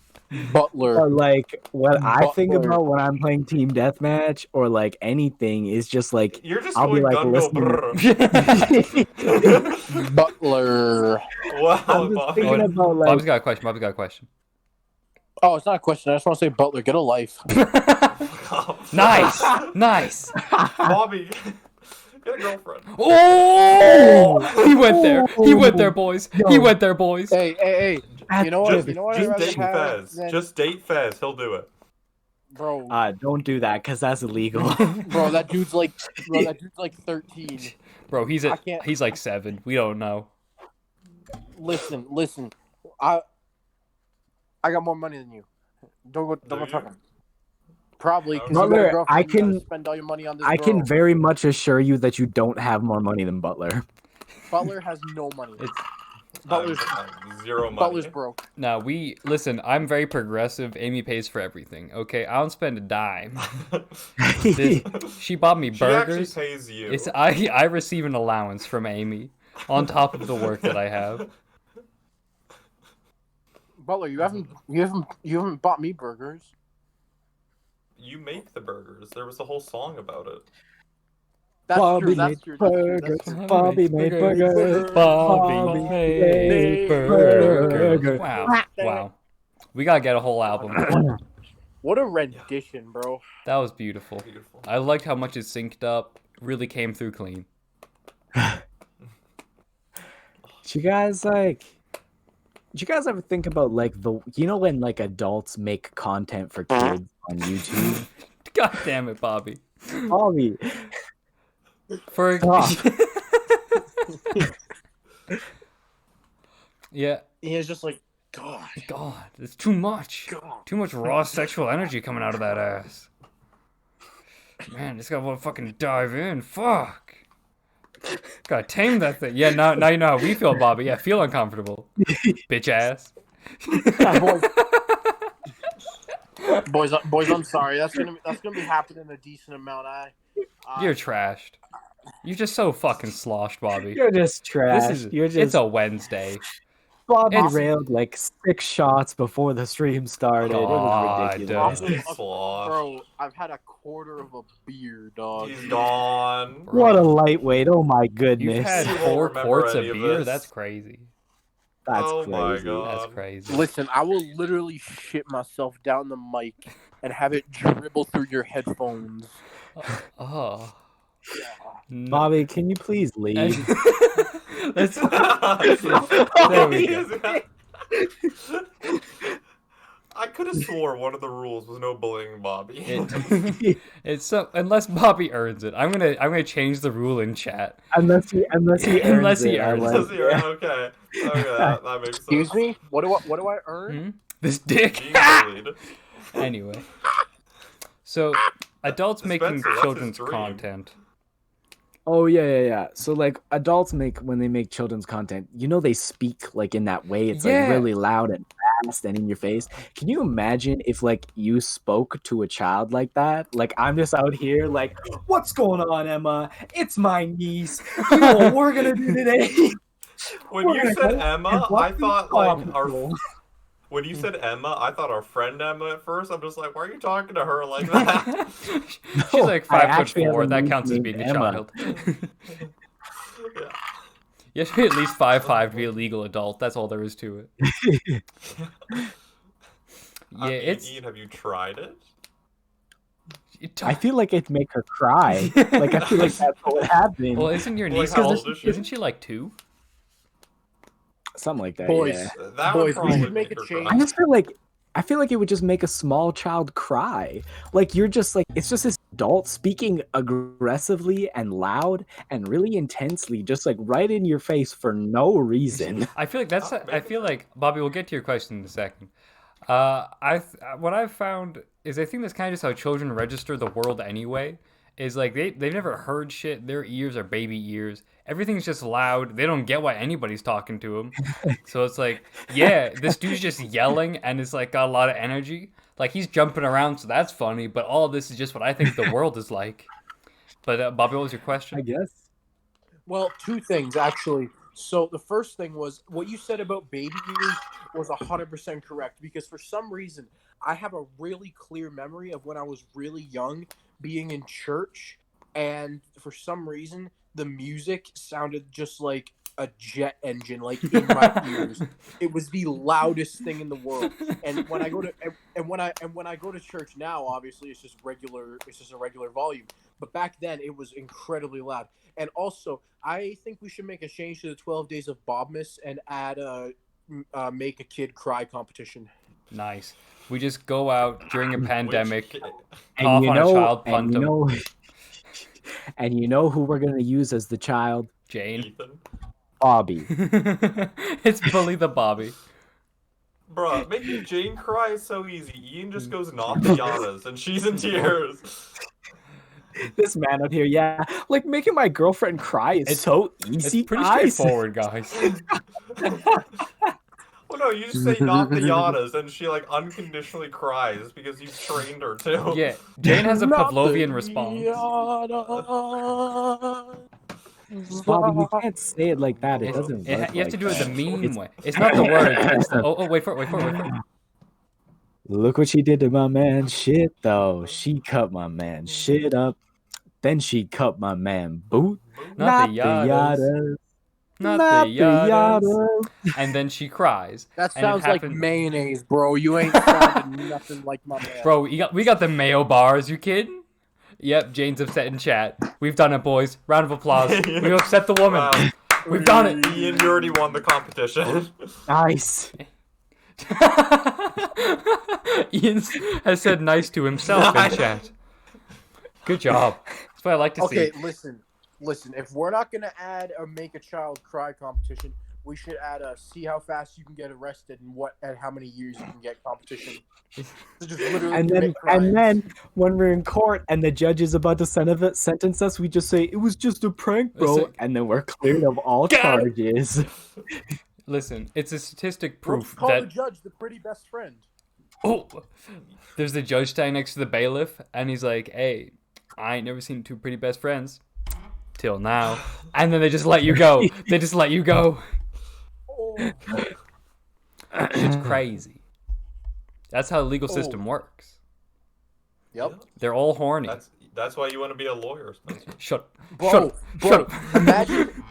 [SPEAKER 3] Butler.
[SPEAKER 2] Or like what I think
[SPEAKER 3] Butler.
[SPEAKER 2] about when I'm playing team deathmatch or like anything is just like
[SPEAKER 4] You're just
[SPEAKER 2] I'll be
[SPEAKER 4] going
[SPEAKER 2] like,
[SPEAKER 4] gun go
[SPEAKER 2] listening.
[SPEAKER 4] brrr.
[SPEAKER 3] Butler.
[SPEAKER 4] Wow,
[SPEAKER 2] I'm just
[SPEAKER 4] Bobby.
[SPEAKER 2] thinking about like
[SPEAKER 1] Bob's got a question.
[SPEAKER 3] Oh, it's not a question. I just want to say, Butler, get a life.
[SPEAKER 1] Nice, nice.
[SPEAKER 4] Bobby, get a girlfriend.
[SPEAKER 1] Oh, he went there. He went there, boys. He
[SPEAKER 2] Yo.
[SPEAKER 1] went there, boys.
[SPEAKER 3] Hey. You know what?
[SPEAKER 4] Just,
[SPEAKER 3] You know what?
[SPEAKER 4] just
[SPEAKER 3] I'd rather
[SPEAKER 4] date
[SPEAKER 3] have
[SPEAKER 4] Fez.
[SPEAKER 3] than-
[SPEAKER 4] Just date Fez. He'll do it.
[SPEAKER 3] Bro,
[SPEAKER 2] Don't do that because that's illegal.
[SPEAKER 3] bro, that dude's like 13.
[SPEAKER 1] Bro,
[SPEAKER 3] I can't-
[SPEAKER 1] he's like 7. We don't know.
[SPEAKER 3] Listen. I got more money than you. Don't go
[SPEAKER 4] Do you?
[SPEAKER 3] talking. Probably because
[SPEAKER 2] Butler,
[SPEAKER 3] you got a girlfriend.
[SPEAKER 2] I
[SPEAKER 3] You gotta
[SPEAKER 2] can-
[SPEAKER 3] spend all your money on this.
[SPEAKER 2] I can
[SPEAKER 3] girl.
[SPEAKER 2] very much assure you that you don't have more money than Butler.
[SPEAKER 3] Butler has no money.
[SPEAKER 1] It's
[SPEAKER 3] Butler's
[SPEAKER 4] zero money.
[SPEAKER 3] Butler's broke.
[SPEAKER 1] now we listen. I'm very progressive. Amy pays for everything. Okay, I don't spend a dime. She bought me
[SPEAKER 4] She actually
[SPEAKER 1] burgers.
[SPEAKER 4] pays you.
[SPEAKER 1] It's I receive an allowance from Amy on top of the work that I have.
[SPEAKER 3] Butler, you haven't bought me burgers.
[SPEAKER 4] You make the burgers. There was a whole song about it.
[SPEAKER 3] That's
[SPEAKER 2] Bobby
[SPEAKER 3] true. That's
[SPEAKER 2] made
[SPEAKER 3] true.
[SPEAKER 2] burgers.
[SPEAKER 3] That's true.
[SPEAKER 2] Bobby made burgers.
[SPEAKER 1] Bobby made
[SPEAKER 3] made
[SPEAKER 1] burgers.
[SPEAKER 2] burgers.
[SPEAKER 1] Wow. We gotta get a whole album.
[SPEAKER 3] What a rendition, bro.
[SPEAKER 1] That was beautiful.
[SPEAKER 4] Beautiful.
[SPEAKER 1] I liked how much it synced up. Really came through clean.
[SPEAKER 2] Did you guys ever think about like when like adults make content for kids on YouTube?
[SPEAKER 1] God damn it, Bobby.
[SPEAKER 2] Bobby,
[SPEAKER 1] For
[SPEAKER 2] Stop.
[SPEAKER 1] yeah.
[SPEAKER 3] He is just like, God.
[SPEAKER 1] God, it's too much.
[SPEAKER 3] God.
[SPEAKER 1] Too much raw sexual energy coming out of that ass. Man, just gotta fucking dive in. Fuck. Gotta tame that thing. Yeah, now you know how we feel, Bobby. Yeah, feel uncomfortable. Bitch ass.
[SPEAKER 3] Boys, I'm sorry. That's gonna be happening a decent amount.
[SPEAKER 1] You're trashed. You're just so fucking sloshed, Bobby.
[SPEAKER 2] you're just trash.
[SPEAKER 1] This is
[SPEAKER 2] You're just
[SPEAKER 1] it's a Wednesday.
[SPEAKER 2] Bobby
[SPEAKER 1] it's-
[SPEAKER 2] railed like 6 shots before the stream started.
[SPEAKER 1] God,
[SPEAKER 2] It was ridiculous.
[SPEAKER 1] dude.
[SPEAKER 4] He's slosh.
[SPEAKER 3] Bro, I've had a quarter of a beer, dog.
[SPEAKER 4] He's gone.
[SPEAKER 2] What a lightweight! Oh my
[SPEAKER 1] You've
[SPEAKER 2] goodness,
[SPEAKER 1] had
[SPEAKER 4] You won't
[SPEAKER 1] 4
[SPEAKER 4] remember
[SPEAKER 1] quarts of
[SPEAKER 4] any of
[SPEAKER 1] beer?
[SPEAKER 4] this.
[SPEAKER 1] That's crazy.
[SPEAKER 2] that's
[SPEAKER 4] Oh my
[SPEAKER 2] crazy.
[SPEAKER 4] God.
[SPEAKER 1] That's crazy.
[SPEAKER 3] Listen, I will literally shit myself down the mic and have it dribble through your headphones.
[SPEAKER 1] Oh. No.
[SPEAKER 2] Bobby, can you please leave?
[SPEAKER 1] Let's, there we go.
[SPEAKER 4] I could have swore one of the rules was no bullying Bobby.
[SPEAKER 1] It's so unless Bobby earns it. I'm gonna change the rule in chat.
[SPEAKER 2] unless he
[SPEAKER 1] Unless he
[SPEAKER 2] I
[SPEAKER 1] earns
[SPEAKER 2] like
[SPEAKER 4] Does
[SPEAKER 2] it.
[SPEAKER 4] he? Okay. That makes sense.
[SPEAKER 3] Excuse me? What do I earn?
[SPEAKER 1] Hmm? This dick.
[SPEAKER 4] Being bullied.
[SPEAKER 1] Anyway, so adults making
[SPEAKER 4] Spencer, that's his
[SPEAKER 1] children's
[SPEAKER 4] dream.
[SPEAKER 1] content.
[SPEAKER 2] Oh yeah. So like adults when they make children's content, they speak like in that way. It's
[SPEAKER 1] Yeah.
[SPEAKER 2] like really loud and fast and in your face. Can you imagine if like you spoke to a child like that? Like I'm just out here like, what's going on, Emma? It's my niece. You know what we're gonna do today?
[SPEAKER 4] When
[SPEAKER 2] We're
[SPEAKER 4] you
[SPEAKER 2] gonna
[SPEAKER 4] said
[SPEAKER 2] go
[SPEAKER 4] Emma,
[SPEAKER 2] and
[SPEAKER 4] I
[SPEAKER 2] walk
[SPEAKER 4] thought
[SPEAKER 2] the
[SPEAKER 4] like
[SPEAKER 2] Paw Patrol.
[SPEAKER 4] when you said Emma, I thought our friend Emma at first. I'm just like, why are you talking to her like that?
[SPEAKER 1] She's like
[SPEAKER 2] I
[SPEAKER 1] 5'4".
[SPEAKER 2] actually have a
[SPEAKER 1] That
[SPEAKER 2] niece
[SPEAKER 1] counts as
[SPEAKER 2] named
[SPEAKER 1] being a
[SPEAKER 2] Emma.
[SPEAKER 1] child.
[SPEAKER 4] Yeah.
[SPEAKER 1] You have to be at least 5'5" to be a legal adult. That's all there is to it. Yeah,
[SPEAKER 4] I mean,
[SPEAKER 1] it's.
[SPEAKER 4] Ian, have you tried it?
[SPEAKER 2] I feel like it'd make her cry. Like I feel like that's what would happen.
[SPEAKER 1] Well, isn't your
[SPEAKER 4] Like,
[SPEAKER 1] niece
[SPEAKER 4] how
[SPEAKER 1] old?
[SPEAKER 4] old is she?
[SPEAKER 1] Isn't she like 2?
[SPEAKER 2] Something like that.
[SPEAKER 3] Boys.
[SPEAKER 2] Yeah.
[SPEAKER 4] That
[SPEAKER 3] Boys,
[SPEAKER 4] would
[SPEAKER 3] we
[SPEAKER 4] probably
[SPEAKER 3] should make a
[SPEAKER 4] her
[SPEAKER 3] change.
[SPEAKER 4] cry.
[SPEAKER 2] I just feel like it would just make a small child cry. Like you're just like it's just this adult speaking aggressively and loud and really intensely, just like right in your face for no reason.
[SPEAKER 1] I feel like that's.
[SPEAKER 4] Oh,
[SPEAKER 1] I
[SPEAKER 4] maybe.
[SPEAKER 1] feel like Bobby. We'll get to your question in a second. What I've found is I think that's kind of just how children register the world anyway. Is like they've never heard shit. Their ears are baby ears. Everything's just loud. They don't get why anybody's talking to them. So it's like, yeah, this dude's just yelling and it's like got a lot of energy. Like he's jumping around, so that's funny. But all of this is just what I think the world is like. But Bobby, what was your
[SPEAKER 2] I
[SPEAKER 1] question?
[SPEAKER 2] guess.
[SPEAKER 3] Well, 2 things actually. So the first thing was what you said about baby ears was 100% correct because for some reason I have a really clear memory of when I was really young being in church and for some reason the music sounded just like a jet engine like in my ears. It was the loudest thing in the world. And when I go to church now, obviously it's just a regular volume. But back then it was incredibly loud. And also, I think we should make a change to the 12 Days of Bobmas and add a make a kid cry competition.
[SPEAKER 1] Nice. We just go out during a pandemic,
[SPEAKER 4] Which,
[SPEAKER 1] cough
[SPEAKER 2] And you
[SPEAKER 1] on a
[SPEAKER 2] know,
[SPEAKER 1] child,
[SPEAKER 2] and
[SPEAKER 1] punt
[SPEAKER 2] you
[SPEAKER 1] him.
[SPEAKER 2] know, and you know who we're gonna use as the child?
[SPEAKER 1] Jane.
[SPEAKER 4] Ethan.
[SPEAKER 2] Bobby.
[SPEAKER 1] It's Bully the Bobby.
[SPEAKER 4] Bruh, making Jane cry is so easy. Ian just goes not the yadas, and she's in tears.
[SPEAKER 2] This man out here, yeah, like making my girlfriend cry is
[SPEAKER 1] It's-
[SPEAKER 2] so
[SPEAKER 1] It's
[SPEAKER 2] easy.
[SPEAKER 1] pretty
[SPEAKER 2] guys.
[SPEAKER 1] straightforward, guys.
[SPEAKER 4] Well, no, you just say not the yadas, and she like unconditionally cries because you've trained her to.
[SPEAKER 1] Yeah, Jane has a
[SPEAKER 3] Not the
[SPEAKER 1] Pavlovian response.
[SPEAKER 2] Bobby, you can't say it like that. It
[SPEAKER 1] It's-
[SPEAKER 2] doesn't
[SPEAKER 1] you
[SPEAKER 2] work.
[SPEAKER 1] have to do it the meme
[SPEAKER 2] It's-
[SPEAKER 1] way. It's not the words. It's the, wait for it.
[SPEAKER 2] Look what she did to my man. Shit, though. She cut my man shit up. Then she cut my man boot.
[SPEAKER 1] Not the yadas. Not the yadas. And then she cries.
[SPEAKER 3] That
[SPEAKER 1] And it
[SPEAKER 3] sounds like
[SPEAKER 1] happened-
[SPEAKER 3] mayonnaise, bro. You ain't sounding nothing like my man.
[SPEAKER 1] Bro, we got the mayo bars. You kidding? Yep, Jane's upset in chat. We've done it, boys. Round of applause. We've upset the woman.
[SPEAKER 4] Wow.
[SPEAKER 1] We've done it.
[SPEAKER 4] Ian, you already won the competition.
[SPEAKER 2] Nice.
[SPEAKER 1] Ian has said nice to himself in chat. Good job. That's what I like to
[SPEAKER 3] Okay,
[SPEAKER 1] see.
[SPEAKER 3] listen. If we're not gonna add a make a child cry competition, we should add a see how fast you can get arrested and how many years you can get competition. So just literally
[SPEAKER 2] And
[SPEAKER 3] commit
[SPEAKER 2] then
[SPEAKER 3] crimes.
[SPEAKER 2] when we're in court and the judge is about to sentence us, we just say it was just a prank, bro,
[SPEAKER 1] Listen.
[SPEAKER 2] and then we're cleared of all
[SPEAKER 1] Got it.
[SPEAKER 2] charges.
[SPEAKER 1] Listen, it's a statistic
[SPEAKER 3] We'll
[SPEAKER 1] proof
[SPEAKER 3] call the
[SPEAKER 1] that
[SPEAKER 3] judge the pretty best friend.
[SPEAKER 1] there's the judge standing next to the bailiff, and he's like, "Hey, I ain't never seen two pretty best friends till now," and then they just let you go. They just let you go.
[SPEAKER 3] Oh,
[SPEAKER 1] It's crazy. That's how the legal system works.
[SPEAKER 3] yep.
[SPEAKER 1] They're all horny.
[SPEAKER 4] That's why you want to be a lawyer, Spencer.
[SPEAKER 1] Shut
[SPEAKER 3] Bro,
[SPEAKER 1] up.
[SPEAKER 3] imagine,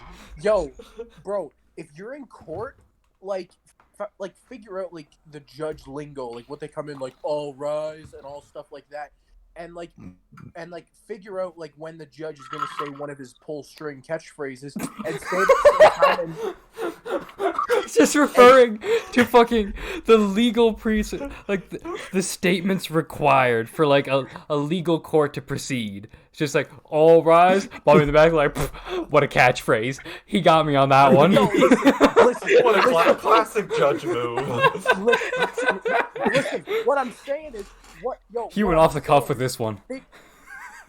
[SPEAKER 3] bro, if you're in court, like figure out like the judge lingo, like what they come in like all rise and all stuff like that, and like figure out like when the judge is gonna say one of his pull string catchphrases and say it at the same time and
[SPEAKER 1] It's just referring to fucking the legal like the statements required for like a legal court to proceed. It's just like, all rise, Bobby in the back, like, what a catchphrase. He got me on that one.
[SPEAKER 3] No, listen,
[SPEAKER 4] What a classic judge move.
[SPEAKER 3] listen. What I'm saying is,
[SPEAKER 1] He went off the cuff with this one.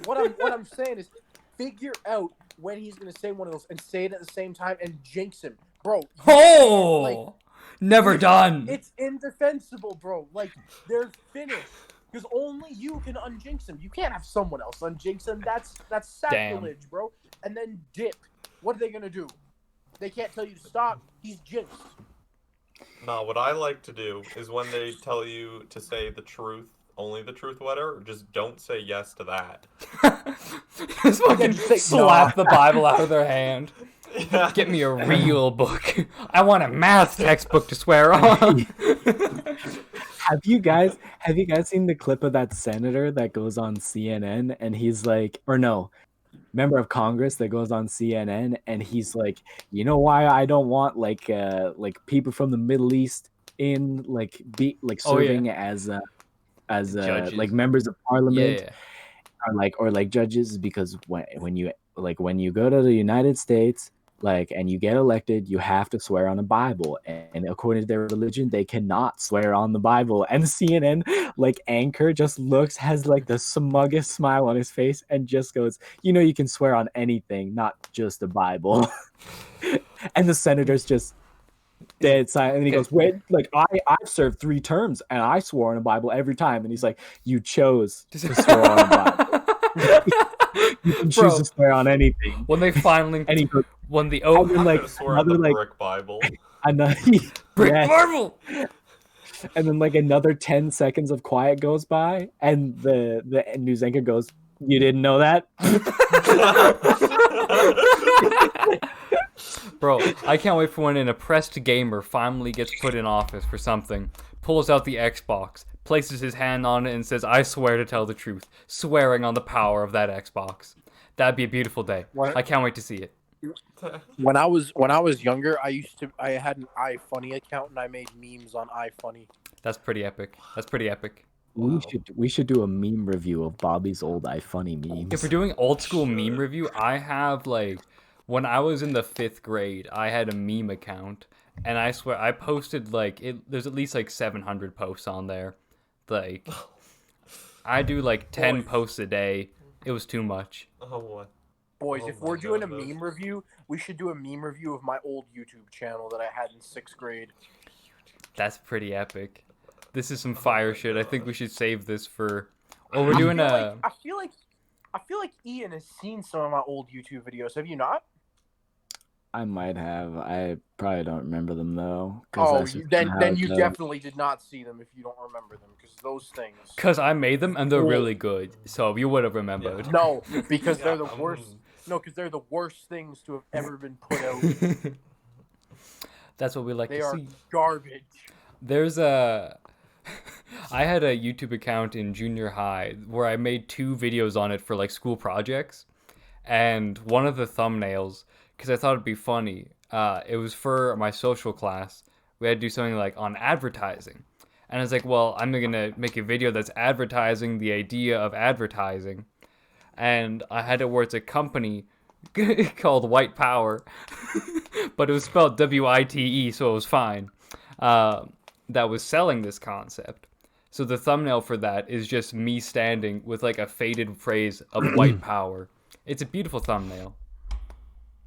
[SPEAKER 3] What I'm saying is, figure out when he's gonna say one of those and say it at the same time and jinx him, bro.
[SPEAKER 1] Oh, never done.
[SPEAKER 3] It's indefensible, bro. Like they're finished because only you can unjinx him. You can't have someone else unjinx him. That's sacrilege, bro. And then dip. What are they gonna do? They can't tell you to stop. He's jinxed.
[SPEAKER 4] Nah, what I like to do is when they tell you to say the truth, only the truth, whatever, just don't say yes to that.
[SPEAKER 1] Just fucking
[SPEAKER 3] say,
[SPEAKER 1] slap the Bible out of their hand.
[SPEAKER 4] Yeah.
[SPEAKER 1] Get me a real book. I want a math textbook to swear on.
[SPEAKER 2] Have you guys seen the clip of that senator that goes on CNN and he's like, or no, member of Congress that goes on CNN and he's like, you know why I don't want like people from the Middle East in like serving as
[SPEAKER 1] Judges.
[SPEAKER 2] like members of parliament
[SPEAKER 1] Yeah.
[SPEAKER 2] or like judges is because when you go to the United States and you get elected, you have to swear on a Bible, and according to their religion, they cannot swear on the Bible. And the CNN anchor just has like the smuggest smile on his face and just goes, you can swear on anything, not just the Bible. And the senator's just dead silent, and he goes, wait, I've served 3 terms and I swore on a Bible every time. And he's like, you chose to swear on a Bible. You can choose to swear on anything.
[SPEAKER 1] When they finally,
[SPEAKER 2] And he goes,
[SPEAKER 1] when the
[SPEAKER 2] and
[SPEAKER 1] oath,
[SPEAKER 2] then,
[SPEAKER 4] I'm gonna swear on the brick Bible.
[SPEAKER 2] another,
[SPEAKER 1] brick
[SPEAKER 2] yes.
[SPEAKER 1] Marvel.
[SPEAKER 2] And then another 10 seconds of quiet goes by, and the news anchor goes, you didn't know that?
[SPEAKER 1] Bro, I can't wait for when an oppressed gamer finally gets put in office for something, pulls out the Xbox, places his hand on it, and says, I swear to tell the truth, swearing on the power of that Xbox. That'd be a beautiful day.
[SPEAKER 3] What?
[SPEAKER 1] I can't wait to see it.
[SPEAKER 3] When I was younger, I had an iFunny account and I made memes on iFunny.
[SPEAKER 1] That's pretty epic. That's pretty epic.
[SPEAKER 2] We
[SPEAKER 4] Wow.
[SPEAKER 2] should do a meme review of Bobby's old iFunny memes.
[SPEAKER 1] If we're doing old school meme
[SPEAKER 4] Should.
[SPEAKER 1] review, I have like when I was in the 5th grade, I had a meme account, and I swear I posted like there's at least like 700 posts on there. Like I do like 10
[SPEAKER 4] Boy.
[SPEAKER 1] posts a day. It was too much.
[SPEAKER 4] Oh what?
[SPEAKER 3] Boys,
[SPEAKER 4] Oh
[SPEAKER 3] if
[SPEAKER 4] my
[SPEAKER 3] we're doing a
[SPEAKER 4] goodness.
[SPEAKER 3] meme review, we should do a meme review of my old YouTube channel that I had in 6th grade.
[SPEAKER 1] That's pretty epic. This is some fire
[SPEAKER 4] my
[SPEAKER 1] shit. I think we
[SPEAKER 4] gosh.
[SPEAKER 1] should save this for. Oh, we're doing a.
[SPEAKER 3] I feel like Ian has seen some of my old YouTube videos. Have you not?
[SPEAKER 2] I might have. I probably don't remember them though. 'Cause
[SPEAKER 3] Oh,
[SPEAKER 2] that's just
[SPEAKER 3] then
[SPEAKER 2] how
[SPEAKER 3] then
[SPEAKER 2] it
[SPEAKER 3] you
[SPEAKER 2] goes.
[SPEAKER 3] definitely did not see them if you don't remember them, because those things.
[SPEAKER 1] Cause I made them and they're
[SPEAKER 3] Cool.
[SPEAKER 1] really good, so you would have remembered.
[SPEAKER 3] No, because
[SPEAKER 4] Yeah,
[SPEAKER 3] they're the worst. No, because they're the worst things to have ever been put out.
[SPEAKER 1] That's what we like
[SPEAKER 3] They
[SPEAKER 1] to
[SPEAKER 3] are
[SPEAKER 1] see.
[SPEAKER 3] garbage.
[SPEAKER 1] There's a. I had a YouTube account in junior high where I made 2 videos on it for like school projects, and one of the thumbnails, because I thought it'd be funny, it was for my social class. We had to do something like on advertising, and I was like, well, I'm gonna make a video that's advertising the idea of advertising, and I had it where it's a company called White Power, but it was spelled WITE, so it was fine. That was selling this concept. So the thumbnail for that is just me standing with like a faded phrase of white power. It's a beautiful thumbnail.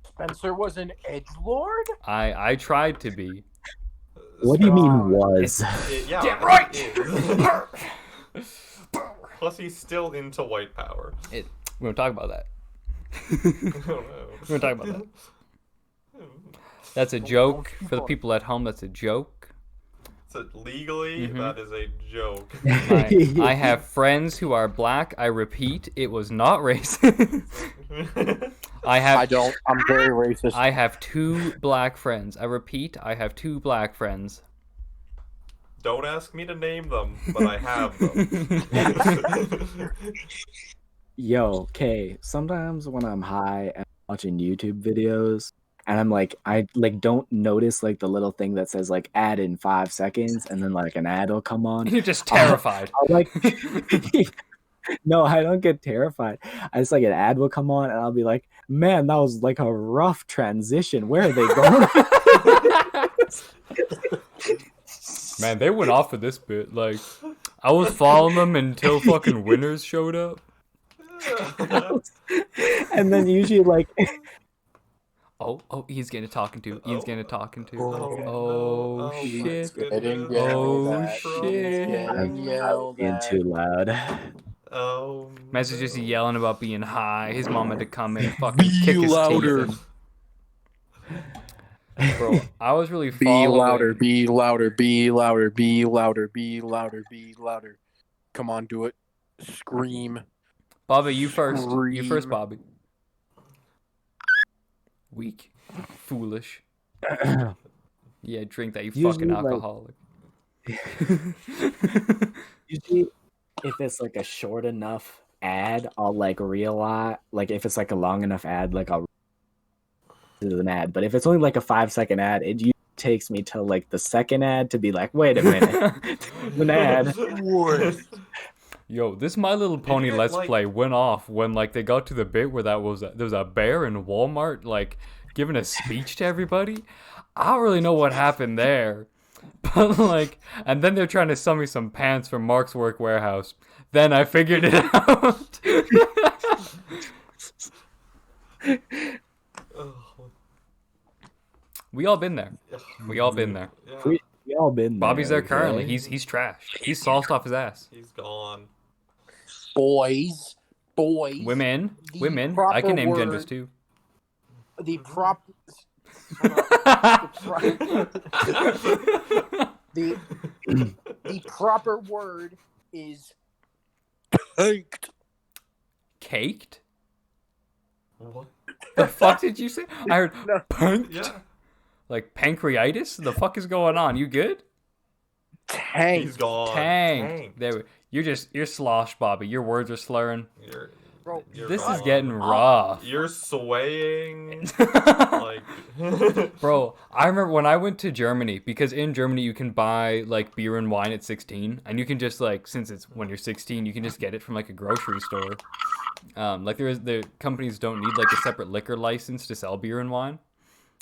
[SPEAKER 3] Spencer was an edgelord.
[SPEAKER 1] I tried to be.
[SPEAKER 2] What do you mean
[SPEAKER 3] God.
[SPEAKER 2] was?
[SPEAKER 4] Yeah,
[SPEAKER 1] Damn
[SPEAKER 4] he
[SPEAKER 1] right!
[SPEAKER 4] is. Plus, he's still into white power.
[SPEAKER 1] We don't talk about that.
[SPEAKER 4] Oh, no.
[SPEAKER 1] We don't talk about that. That's a joke for the people at home. That's a joke.
[SPEAKER 4] So legally,
[SPEAKER 1] Mhm.
[SPEAKER 4] that is a joke.
[SPEAKER 1] I have friends who are black. I repeat, it was not racist.
[SPEAKER 3] I don't. I'm very racist.
[SPEAKER 1] I have 2 black friends. I repeat, I have 2 black friends.
[SPEAKER 4] Don't ask me to name them, but I have them.
[SPEAKER 2] Yo, okay. Sometimes when I'm high and watching YouTube videos, and I'm like, I like don't notice like the little thing that says like ad in 5 seconds, and then like an ad will come on.
[SPEAKER 1] You're just terrified.
[SPEAKER 2] I'll like, no, I don't get terrified. I just like an ad will come on, and I'll be like, man, that was like a rough transition. Where are they going?
[SPEAKER 1] Man, they went off of this bit. Like, I was following them until fucking winners showed up.
[SPEAKER 2] And then usually like,
[SPEAKER 1] Oh, he's getting a talking to. Ian's getting a talking to.
[SPEAKER 3] Oh,
[SPEAKER 1] Oh,
[SPEAKER 4] no.
[SPEAKER 1] shit.
[SPEAKER 3] Getting
[SPEAKER 1] Oh,
[SPEAKER 3] yelled at.
[SPEAKER 1] shit.
[SPEAKER 3] Getting yelled
[SPEAKER 2] being
[SPEAKER 3] at.
[SPEAKER 2] too loud.
[SPEAKER 4] Oh,
[SPEAKER 1] Man's just
[SPEAKER 4] no.
[SPEAKER 1] yelling about being high. His mom had to come in and fucking
[SPEAKER 3] Be
[SPEAKER 1] kick his
[SPEAKER 3] louder.
[SPEAKER 1] teeth in. Bro, I was really
[SPEAKER 3] Be
[SPEAKER 1] following.
[SPEAKER 3] louder. Be louder. Be louder. Be louder. Be louder. Be louder. Come on, do it. Scream.
[SPEAKER 1] Bobby, you first. You first,
[SPEAKER 3] Scream.
[SPEAKER 1] Bobby. Weak. Foolish. Yeah, drink that, you
[SPEAKER 2] Usually,
[SPEAKER 1] fucking
[SPEAKER 2] like-
[SPEAKER 1] alcoholic.
[SPEAKER 2] Usually, if it's like a short enough ad, I'll like realize, like if it's like a long enough ad, like I'll do an ad. But if it's only like a 5-second ad, it usually takes me till like the second ad to be like, wait a minute, an ad.
[SPEAKER 1] Yo, this My Little Pony
[SPEAKER 4] get,
[SPEAKER 1] Let's
[SPEAKER 4] like-
[SPEAKER 1] Play went off when like they got to the bit where there was a bear in Walmart like giving a speech to everybody. I don't really know what happened there, but like, and then they're trying to sell me some pants from Mark's Work Warehouse. Then I figured it out. We all been there. We all been there.
[SPEAKER 4] Yeah,
[SPEAKER 2] We all been there.
[SPEAKER 1] Bobby's there
[SPEAKER 2] okay?
[SPEAKER 1] currently. He's trash. He's sauced off his ass.
[SPEAKER 4] he's gone.
[SPEAKER 3] Boys.
[SPEAKER 1] Women.
[SPEAKER 3] The
[SPEAKER 1] I can name
[SPEAKER 3] proper
[SPEAKER 1] genders
[SPEAKER 3] word-
[SPEAKER 1] too.
[SPEAKER 3] The prop. the the proper word is caked.
[SPEAKER 1] Caked?
[SPEAKER 4] What?
[SPEAKER 1] The fuck did you say? I heard
[SPEAKER 3] No.
[SPEAKER 1] punked.
[SPEAKER 4] Yeah,
[SPEAKER 1] Like pancreatitis? The fuck is going on? You good?
[SPEAKER 3] Tank.
[SPEAKER 4] he's gone.
[SPEAKER 1] Tanked. There. You're slosh, Bobby. Your words are slurring.
[SPEAKER 4] You're,
[SPEAKER 3] Bro,
[SPEAKER 4] you're
[SPEAKER 1] This is
[SPEAKER 4] gone.
[SPEAKER 1] getting rough.
[SPEAKER 4] You're swaying like
[SPEAKER 1] Bro, I remember when I went to Germany, because in Germany you can buy like beer and wine at 16, and you can just like, since it's when you're 16, you can just get it from like a grocery store. Like the companies don't need like a separate liquor license to sell beer and wine.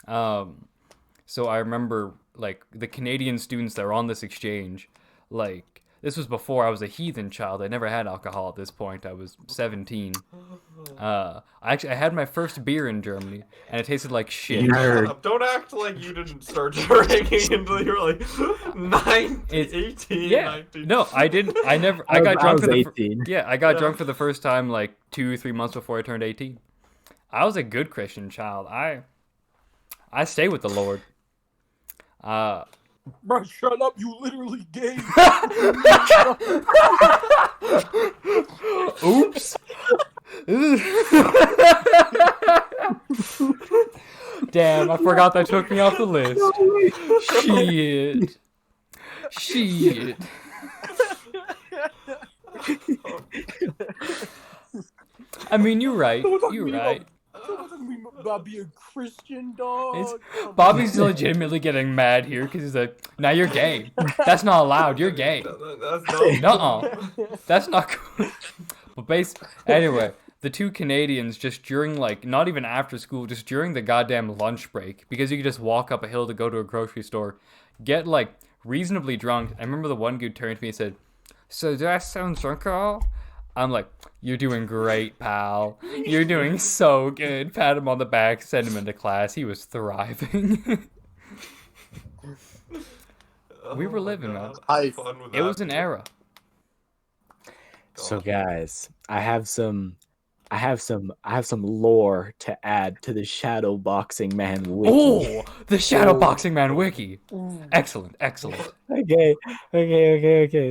[SPEAKER 1] So I remember like the Canadian students that were on this exchange, like this was before I was a heathen child. I never had alcohol at this point. I was 17. I had my first beer in Germany, and it tasted like shit.
[SPEAKER 4] Don't act like you didn't start drinking until you were like 18,
[SPEAKER 1] Yeah,
[SPEAKER 4] 19.
[SPEAKER 1] no, I didn't. I never. I got drunk
[SPEAKER 2] was
[SPEAKER 1] for the
[SPEAKER 2] 18.
[SPEAKER 1] yeah. I got drunk for the first time like 2-3 months before I turned 18. I was a good Christian child. I stay with the Lord.
[SPEAKER 3] Bro, shut up! You literally gay.
[SPEAKER 1] Oops. Damn, I forgot that took me off the list. Shit. I mean, you're right. You're right.
[SPEAKER 3] About being Christian, dog.
[SPEAKER 1] Bobby's legitimately getting mad here because he's like, "Now you're gay. That's not allowed. You're gay.
[SPEAKER 4] That's not.
[SPEAKER 1] Nuh-uh. That's not cool." But anyway, the two Canadians just during like not even after school, just during the goddamn lunch break, because you could just walk up a hill to go to a grocery store, get like reasonably drunk. I remember the one dude turned to me and said, "So do I sound drunk at all?" I'm like, "You're doing great, pal. You're doing so good." Pat him on the back, send him into class. He was thriving. We were living, man. It was an era.
[SPEAKER 2] So guys, I have some lore to add to the Shadow Boxing Man wiki.
[SPEAKER 1] Oh, the Shadow Boxing Man wiki. Excellent.
[SPEAKER 2] Okay.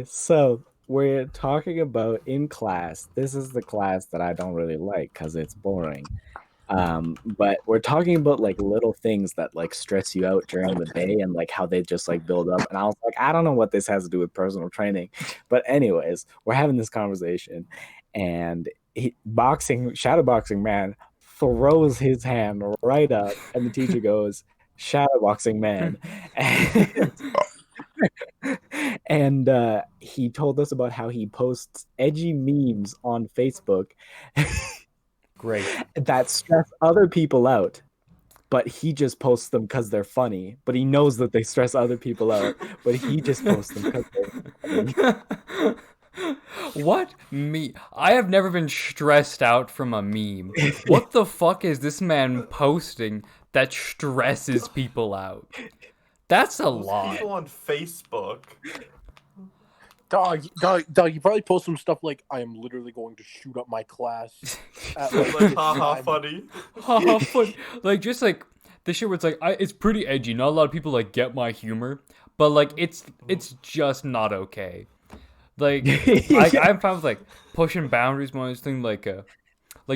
[SPEAKER 2] So we're talking about in class. This is the class that I don't really like because it's boring. But we're talking about like little things that like stress you out during the day and like how they just like build up. And I was like, I don't know what this has to do with personal training. But anyways, we're having this conversation, and Shadow Boxing Man throws his hand right up, and the teacher goes, "Shadow Boxing Man." And he told us about how he posts edgy memes on Facebook
[SPEAKER 1] Great.
[SPEAKER 2] that stress other people out, but he just posts them because they're funny. But he knows that they stress other people out, but he just posts them because they're funny.
[SPEAKER 1] What me? I have never been stressed out from a meme. What the fuck is this man posting that stresses people out? That's a lot.
[SPEAKER 4] People on Facebook.
[SPEAKER 3] Dog, you probably post some stuff like, "I am literally going to shoot up my class." At,
[SPEAKER 4] Like, haha, funny.
[SPEAKER 1] Haha, funny. Like just like the shit where it's like it's pretty edgy. Not a lot of people like get my humor, but like it's just not okay. Like I'm fine with like pushing boundaries more than anything, like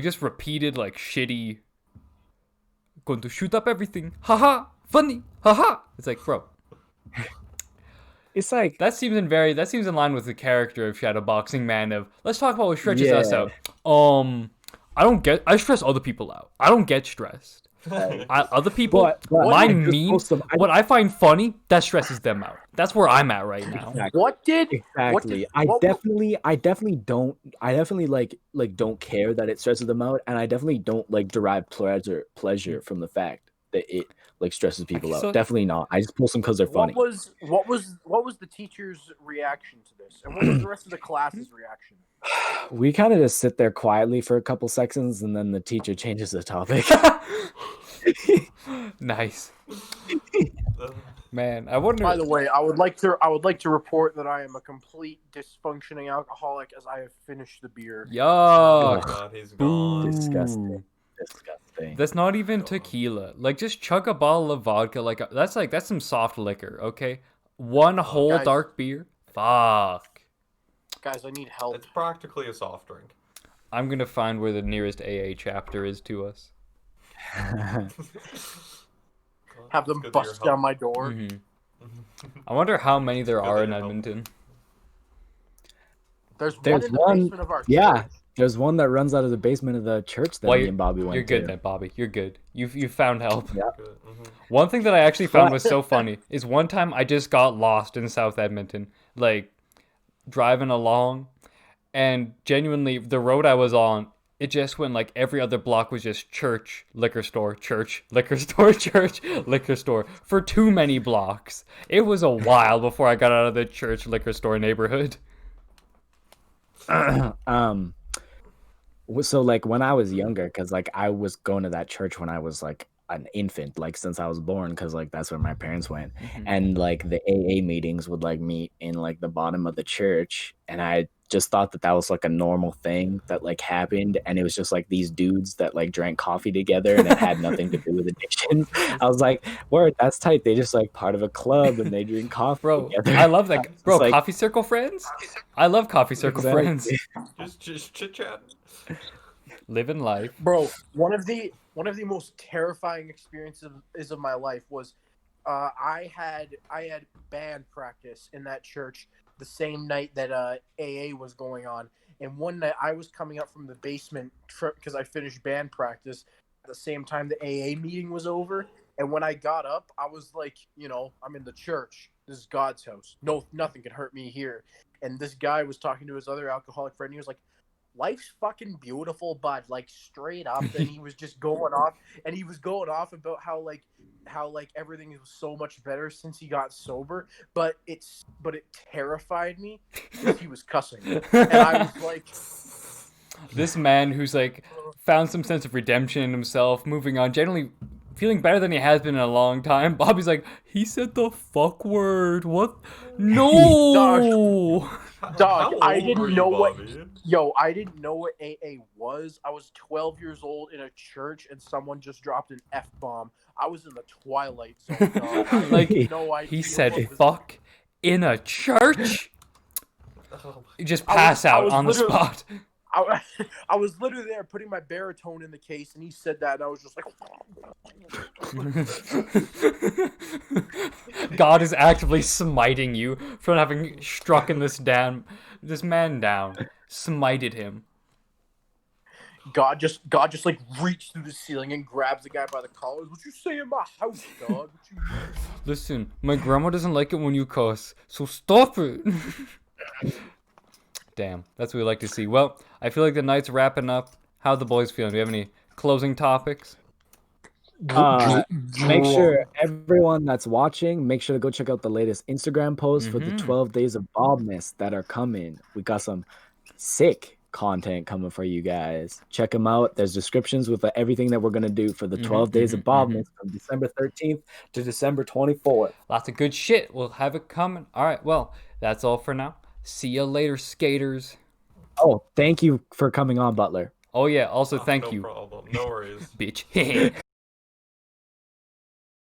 [SPEAKER 1] just repeated like shitty going to shoot up everything. Haha, funny. Haha. It's like, bro.
[SPEAKER 2] It's like
[SPEAKER 1] That seems in line with the character of Shadow Boxing Man of let's talk about what stresses us
[SPEAKER 2] Yeah.
[SPEAKER 1] out. I stress other people out. I don't get stressed. Other people,
[SPEAKER 2] But
[SPEAKER 1] my
[SPEAKER 2] I just
[SPEAKER 1] memes,
[SPEAKER 2] post them-
[SPEAKER 1] what I find funny, that stresses them out. That's where I'm at right now.
[SPEAKER 2] Exactly.
[SPEAKER 3] What did
[SPEAKER 2] Exactly. I definitely don't like don't care that it stresses them out, and I definitely don't like derive pleasure from the fact that it like stresses people out.
[SPEAKER 1] So-
[SPEAKER 2] Definitely not. I just post them because they're funny.
[SPEAKER 3] what was the teacher's reaction to this, and what was the rest of the class's reaction?
[SPEAKER 2] We kind of just sit there quietly for a couple seconds, and then the teacher changes the topic.
[SPEAKER 1] Nice. Man, I wonder.
[SPEAKER 3] By the way, I would like to report that I am a complete dysfunctioning alcoholic as I have finished the beer.
[SPEAKER 4] Oh
[SPEAKER 1] Yuck.
[SPEAKER 4] god, he's
[SPEAKER 1] Boo.
[SPEAKER 4] gone.
[SPEAKER 2] Disgusting. Disgusting.
[SPEAKER 1] That's not even tequila. Like, just chug a bottle of vodka. That's some soft liquor. Okay, one whole
[SPEAKER 3] Guys.
[SPEAKER 1] dark beer. Fuck.
[SPEAKER 3] Guys, I need help.
[SPEAKER 4] It's practically a soft drink.
[SPEAKER 1] I'm gonna find where the nearest AA chapter is to us.
[SPEAKER 3] Have them
[SPEAKER 4] It's good that you're
[SPEAKER 3] bust down my door.
[SPEAKER 1] Mhm. I wonder how many there
[SPEAKER 4] Good
[SPEAKER 1] are
[SPEAKER 4] that
[SPEAKER 1] in
[SPEAKER 4] you're helping.
[SPEAKER 1] Edmonton.
[SPEAKER 3] There's
[SPEAKER 2] There's
[SPEAKER 3] one in the
[SPEAKER 2] one-
[SPEAKER 3] basement of our
[SPEAKER 2] yeah.
[SPEAKER 3] church.
[SPEAKER 2] There's one that runs out of the basement of the church that
[SPEAKER 1] Well,
[SPEAKER 2] me and Bobby went
[SPEAKER 1] you're good
[SPEAKER 2] to.
[SPEAKER 1] then, Bobby. You're good. You found help.
[SPEAKER 2] Yeah.
[SPEAKER 4] Good. Mhm.
[SPEAKER 1] One thing that I actually found was so funny is one time I just got lost in South Edmonton, like driving along, and genuinely the road I was on, it just went like every other block was just church, liquor store, church, liquor store, church, liquor store for too many blocks. It was a while before I got out of the church liquor store neighborhood.
[SPEAKER 2] So like when I was younger, because like I was going to that church when I was like an infant, like since I was born, because like that's where my parents went, and like the AA meetings would like meet in like the bottom of the church, and I just thought that that was like a normal thing that like happened, and it was just like these dudes that like drank coffee together, and it had nothing to do with addiction. I was like, word, that's tight. They just like part of a club and they drink coffee
[SPEAKER 1] Bro,
[SPEAKER 2] together.
[SPEAKER 1] I love that.
[SPEAKER 2] It's
[SPEAKER 1] Bro,
[SPEAKER 2] like-
[SPEAKER 1] coffee circle friends? I love coffee circle
[SPEAKER 2] Exactly.
[SPEAKER 1] friends.
[SPEAKER 4] Just chit chat.
[SPEAKER 1] Living life.
[SPEAKER 3] Bro, one of the most terrifying experiences of my life was I had band practice in that church the same night that AA was going on. And one night I was coming up from the basement because I finished band practice at the same time the AA meeting was over. And when I got up, I was like, I'm in the church. This is God's house. No, nothing can hurt me here. And this guy was talking to his other alcoholic friend. He was like, life's fucking beautiful, bud. Like straight up. And he was just going off, and he was going off about how everything is so much better since he got sober. But it terrified me because he was cussing, and I was like,
[SPEAKER 1] This man who's like found some sense of redemption in himself, moving on, generally feeling better than he has been in a long time. Bobby's like, he said the fuck word. What? No.
[SPEAKER 3] Dog,
[SPEAKER 4] How
[SPEAKER 3] I
[SPEAKER 4] old
[SPEAKER 3] didn't
[SPEAKER 4] were you,
[SPEAKER 3] know what-
[SPEAKER 4] Bobby?
[SPEAKER 3] I didn't know what AA was. I was 12 years old in a church, and someone just dropped an F-bomb. I was in the twilight zone, dog. I had
[SPEAKER 1] Like,
[SPEAKER 3] no idea
[SPEAKER 1] He said
[SPEAKER 3] what was-
[SPEAKER 1] fuck in a church.
[SPEAKER 4] Oh
[SPEAKER 1] You just
[SPEAKER 3] I
[SPEAKER 1] pass
[SPEAKER 3] was- I
[SPEAKER 1] out
[SPEAKER 3] was
[SPEAKER 1] on the
[SPEAKER 3] literally-
[SPEAKER 1] spot.
[SPEAKER 3] I was literally there putting my baritone in the case, and he said that, and I was just like,
[SPEAKER 1] God is actively smiting you for having struck this man down. Smited him.
[SPEAKER 3] God just like reached through the ceiling and grabs the guy by the collar. What you say in my house, dog? What you...
[SPEAKER 1] Listen, my grandma doesn't like it when you cuss, so stop it. Damn, that's what we like to see. Well, I feel like the night's wrapping up. How the boys feeling? Do you have any closing topics?
[SPEAKER 2] Make sure everyone that's watching, make sure to go check out the latest Instagram posts for the 12 days of Bobness that are coming. We got some sick content coming for you guys. Check them out. There's descriptions with everything that we're going to do for the 12 days of Bobness from December 13th to December 24th.
[SPEAKER 1] Lots of good shit. We'll have it coming. All right, well, that's all for now. See you later, skaters.
[SPEAKER 2] Oh, thank you for coming on, Butler.
[SPEAKER 1] Oh, yeah, also thank
[SPEAKER 4] no
[SPEAKER 1] you,
[SPEAKER 4] problem. No worries.
[SPEAKER 1] bitch.